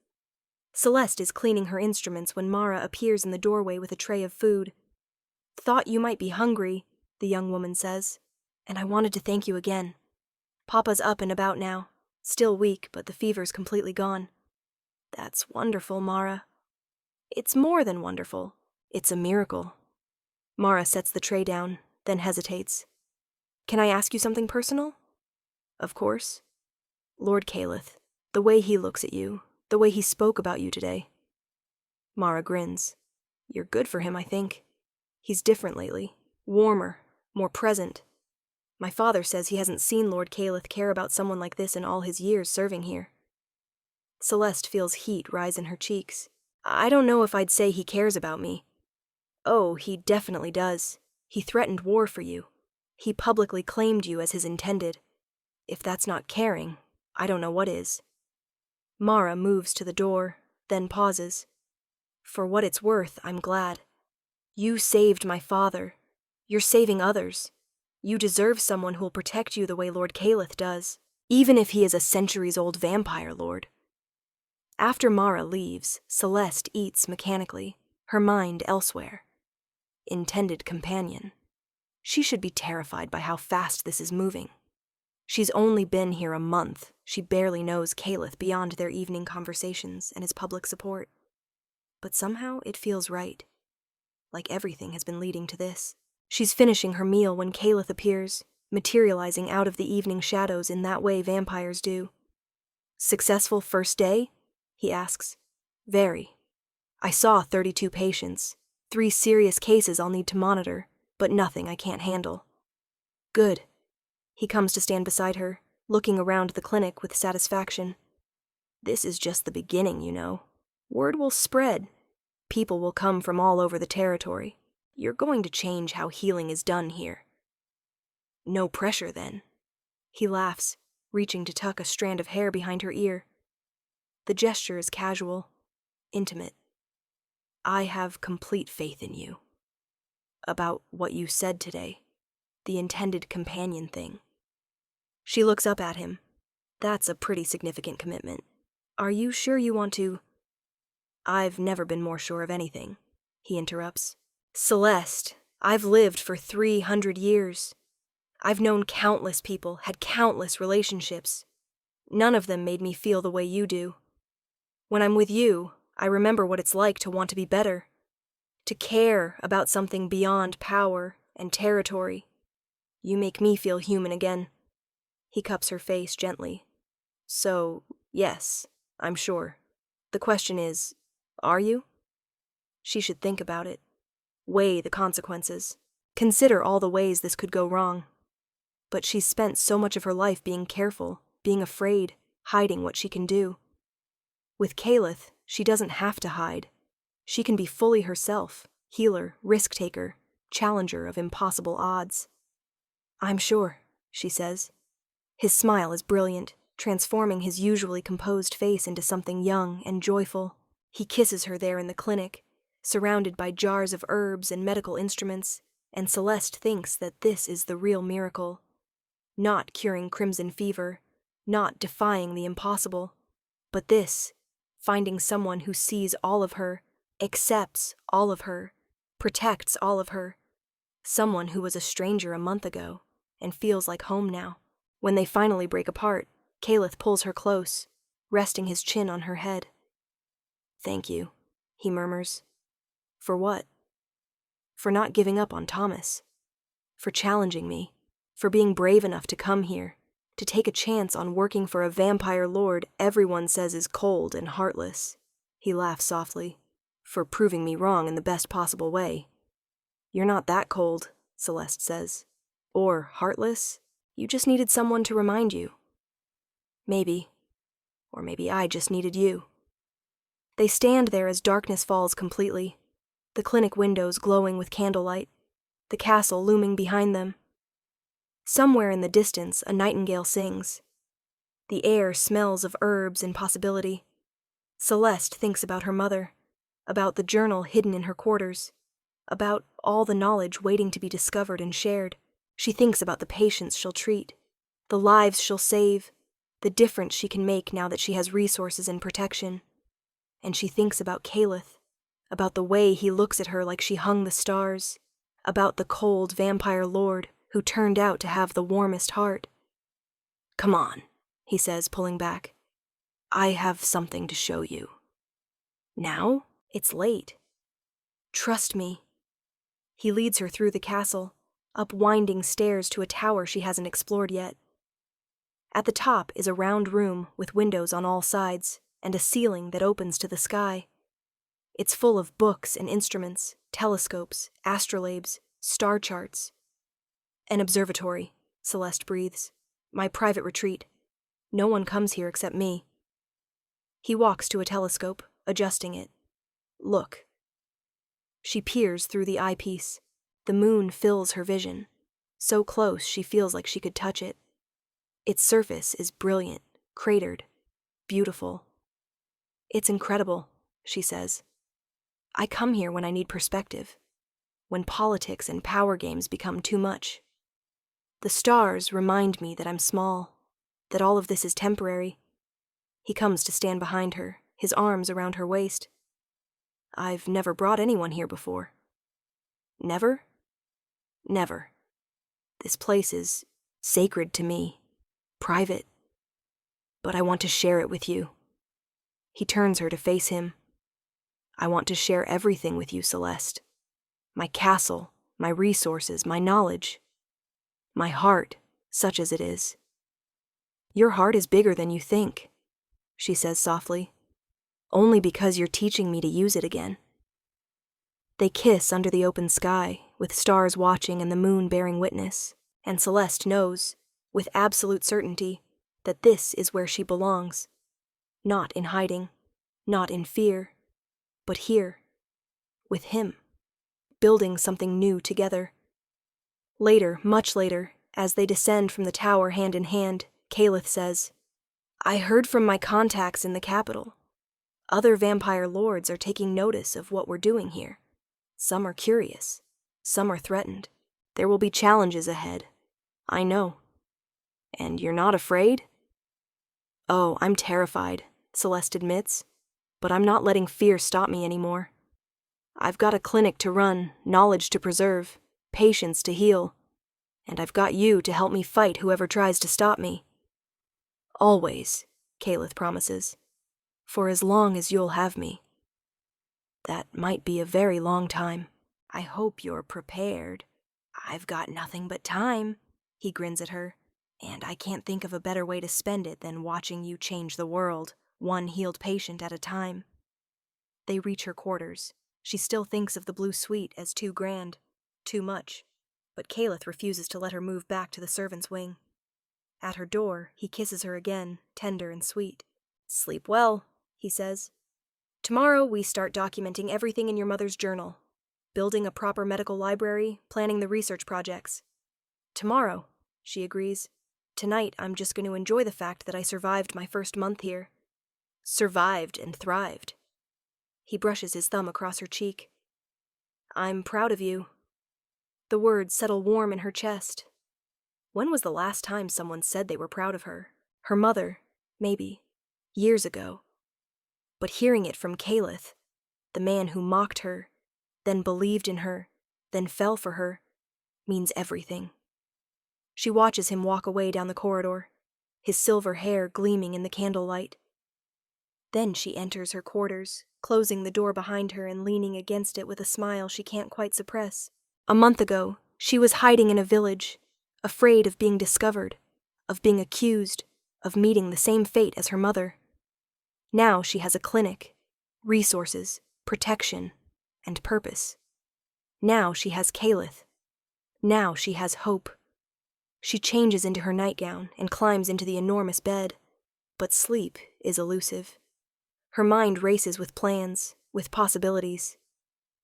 Celeste is cleaning her instruments when Mara appears in the doorway with a tray of food. "Thought you might be hungry," the young woman says, "and I wanted to thank you again. Papa's up and about now, still weak, but the fever's completely gone." "That's wonderful, Mara." "It's more than wonderful. It's a miracle." Mara sets the tray down, then hesitates. "Can I ask you something personal?" "Of course." "Lord Calith, the way he looks at you, the way he spoke about you today." Mara grins. "You're good for him, I think. He's different lately, warmer, more present. My father says he hasn't seen Lord Calith care about someone like this in all his years serving here." Celeste feels heat rise in her cheeks. "I don't know if I'd say he cares about me." "Oh, he definitely does. He threatened war for you. He publicly claimed you as his intended. If that's not caring, I don't know what is." Mara moves to the door, then pauses. "For what it's worth, I'm glad. You saved my father. You're saving others. You deserve someone who'll protect you the way Lord Calith does, even if he is a centuries-old vampire lord." After Mara leaves, Celeste eats mechanically, her mind elsewhere. Intended companion. She should be terrified by how fast this is moving. She's only been here a month. She barely knows Calith beyond their evening conversations and his public support. But somehow it feels right. Like everything has been leading to this. She's finishing her meal when Calith appears, materializing out of the evening shadows in that way vampires do. "Successful first day?" he asks. "Very. I saw 32 patients, 3 serious cases I'll need to monitor, but nothing I can't handle." "Good." He comes to stand beside her, looking around the clinic with satisfaction. "This is just the beginning, you know. Word will spread. People will come from all over the territory. You're going to change how healing is done here." "No pressure, then." He laughs. reaching to tuck a strand of hair behind her ear. The gesture is casual, intimate. I have complete faith in you. About what you said today, the intended companion thing. She looks up at him. That's a pretty significant commitment. Are you sure you want to? I've never been more sure of anything, he interrupts. Celeste, I've lived for 300 years. I've known countless people, had countless relationships. None of them made me feel the way you do. When I'm with you, I remember what it's like to want to be better, to care about something beyond power and territory. You make me feel human again. He cups her face gently. So, yes, I'm sure. The question is, are you? She should think about it. Weigh the consequences. Consider all the ways this could go wrong. But she's spent so much of her life being careful, being afraid, hiding what she can do. With Caliph, she doesn't have to hide. She can be fully herself, healer, risk-taker, challenger of impossible odds. I'm sure, she says. His smile is brilliant, transforming his usually composed face into something young and joyful. He kisses her there in the clinic, surrounded by jars of herbs and medical instruments, and Celeste thinks that this is the real miracle. Not curing crimson fever, not defying the impossible, but this, finding someone who sees all of her, accepts all of her, protects all of her. Someone who was a stranger a month ago and feels like home now. When they finally break apart, Caliph pulls her close, resting his chin on her head. Thank you, he murmurs. For what? For not giving up on Thomas. For challenging me. For being brave enough to come here, to take a chance on working for a vampire lord everyone says is cold and heartless. He laughs softly. For proving me wrong in the best possible way. You're not that cold, Celeste says. Or heartless. You just needed someone to remind you. Maybe. Or maybe I just needed you. They stand there as darkness falls completely, the clinic windows glowing with candlelight, the castle looming behind them. Somewhere in the distance, a nightingale sings. The air smells of herbs and possibility. Celeste thinks about her mother, about the journal hidden in her quarters, about all the knowledge waiting to be discovered and shared. She thinks about the patients she'll treat, the lives she'll save, the difference she can make now that she has resources and protection. And she thinks about Caliph, about the way he looks at her like she hung the stars, about the cold vampire lord who turned out to have the warmest heart. Come on, he says, pulling back. I have something to show you. Now? It's late. Trust me. He leads her through the castle, up winding stairs to a tower she hasn't explored yet. At the top is a round room with windows on all sides and a ceiling that opens to the sky. It's full of books and instruments, telescopes, astrolabes, star charts. An observatory, Celeste breathes. My private retreat. No one comes here except me. He walks to a telescope, adjusting it. Look. She peers through the eyepiece. The moon fills her vision. So close she feels like she could touch it. Its surface is brilliant, cratered, beautiful. It's incredible, she says. I come here when I need perspective, when politics and power games become too much. The stars remind me that I'm small, that all of this is temporary. He comes to stand behind her, his arms around her waist. I've never brought anyone here before. Never? Never. This place is sacred to me, private. But I want to share it with you. He turns her to face him. I want to share everything with you, Celeste. My castle, my resources, my knowledge. My heart, such as it is. Your heart is bigger than you think, she says softly. Only because you're teaching me to use it again. They kiss under the open sky, with stars watching and the moon bearing witness, and Celeste knows, with absolute certainty, that this is where she belongs. Not in hiding, not in fear, but here, with him, building something new together. Later, much later, as they descend from the tower hand in hand, Calith says, "I heard from my contacts in the capital. Other vampire lords are taking notice of what we're doing here. Some are curious. Some are threatened. There will be challenges ahead. I know. And you're not afraid?" "Oh, I'm terrified," Celeste admits. "But I'm not letting fear stop me anymore. I've got a clinic to run, knowledge to preserve, patients to heal. And I've got you to help me fight whoever tries to stop me." "Always," Calith promises. "For as long as you'll have me." "That might be a very long time." "I hope you're prepared." "I've got nothing but time," he grins at her. "And I can't think of a better way to spend it than watching you change the world, one healed patient at a time." They reach her quarters. She still thinks of the blue suite as too grand, too much. But Calith refuses to let her move back to the servants' wing. At her door, he kisses her again, tender and sweet. "Sleep well," he says. "Tomorrow we start documenting everything in your mother's journal. Building a proper medical library, planning the research projects." "Tomorrow," she agrees. "Tonight I'm just going to enjoy the fact that I survived my first month here." Survived and thrived. He brushes his thumb across her cheek. "I'm proud of you." The words settle warm in her chest. When was the last time someone said they were proud of her? Her mother, maybe. Years ago. But hearing it from Calith, the man who mocked her, then believed in her, then fell for her, means everything. She watches him walk away down the corridor, his silver hair gleaming in the candlelight. Then she enters her quarters, closing the door behind her and leaning against it with a smile she can't quite suppress. A month ago, she was hiding in a village, afraid of being discovered, of being accused, of meeting the same fate as her mother. Now she has a clinic, resources, protection, and purpose. Now she has Calith. Now she has hope. She changes into her nightgown and climbs into the enormous bed. But sleep is elusive. Her mind races with plans, with possibilities.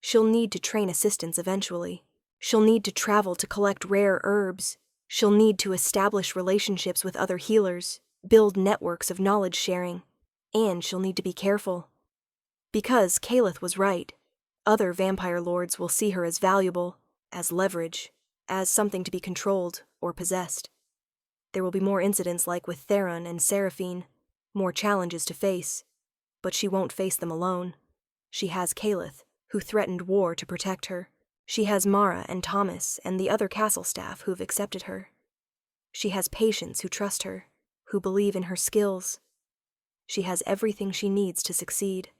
She'll need to train assistants eventually. She'll need to travel to collect rare herbs. She'll need to establish relationships with other healers, build networks of knowledge sharing. And she'll need to be careful. Because Calith was right. Other vampire lords will see her as valuable, as leverage, as something to be controlled or possessed. There will be more incidents like with Theron and Seraphine, more challenges to face. But she won't face them alone. She has Calith, who threatened war to protect her. She has Mara and Thomas and the other castle staff who've accepted her. She has patients who trust her, who believe in her skills. She has everything she needs to succeed.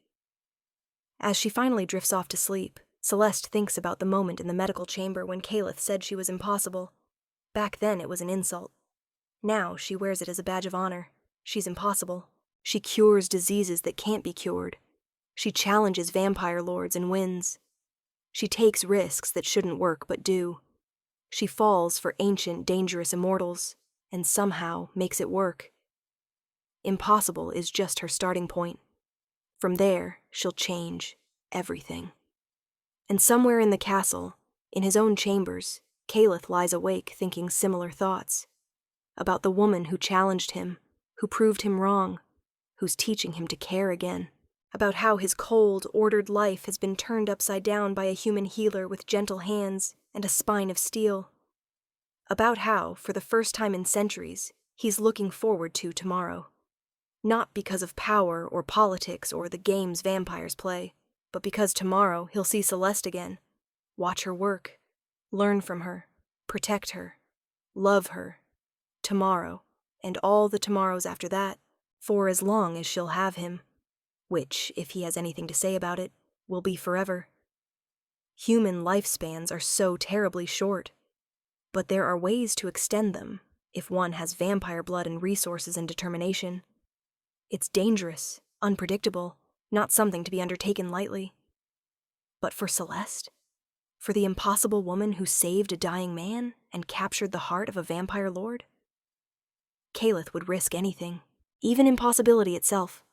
As she finally drifts off to sleep, Celeste thinks about the moment in the medical chamber when Calith said she was impossible. Back then it was an insult. Now she wears it as a badge of honor. She's impossible. She cures diseases that can't be cured. She challenges vampire lords and wins. She takes risks that shouldn't work but do. She falls for ancient, dangerous immortals, and somehow makes it work. Impossible is just her starting point. From there, she'll change everything. And somewhere in the castle, in his own chambers, Calith lies awake thinking similar thoughts. About the woman who challenged him, who proved him wrong, who's teaching him to care again. About how his cold, ordered life has been turned upside down by a human healer with gentle hands and a spine of steel. About how, for the first time in centuries, he's looking forward to tomorrow. Not because of power or politics or the games vampires play, but because tomorrow he'll see Celeste again, watch her work, learn from her, protect her, love her. Tomorrow, and all the tomorrows after that, for as long as she'll have him. Which, if he has anything to say about it, will be forever. Human lifespans are so terribly short, but there are ways to extend them if one has vampire blood and resources and determination. It's dangerous, unpredictable, not something to be undertaken lightly. But for Celeste, for the impossible woman who saved a dying man and captured the heart of a vampire lord, Calith would risk anything, even impossibility itself.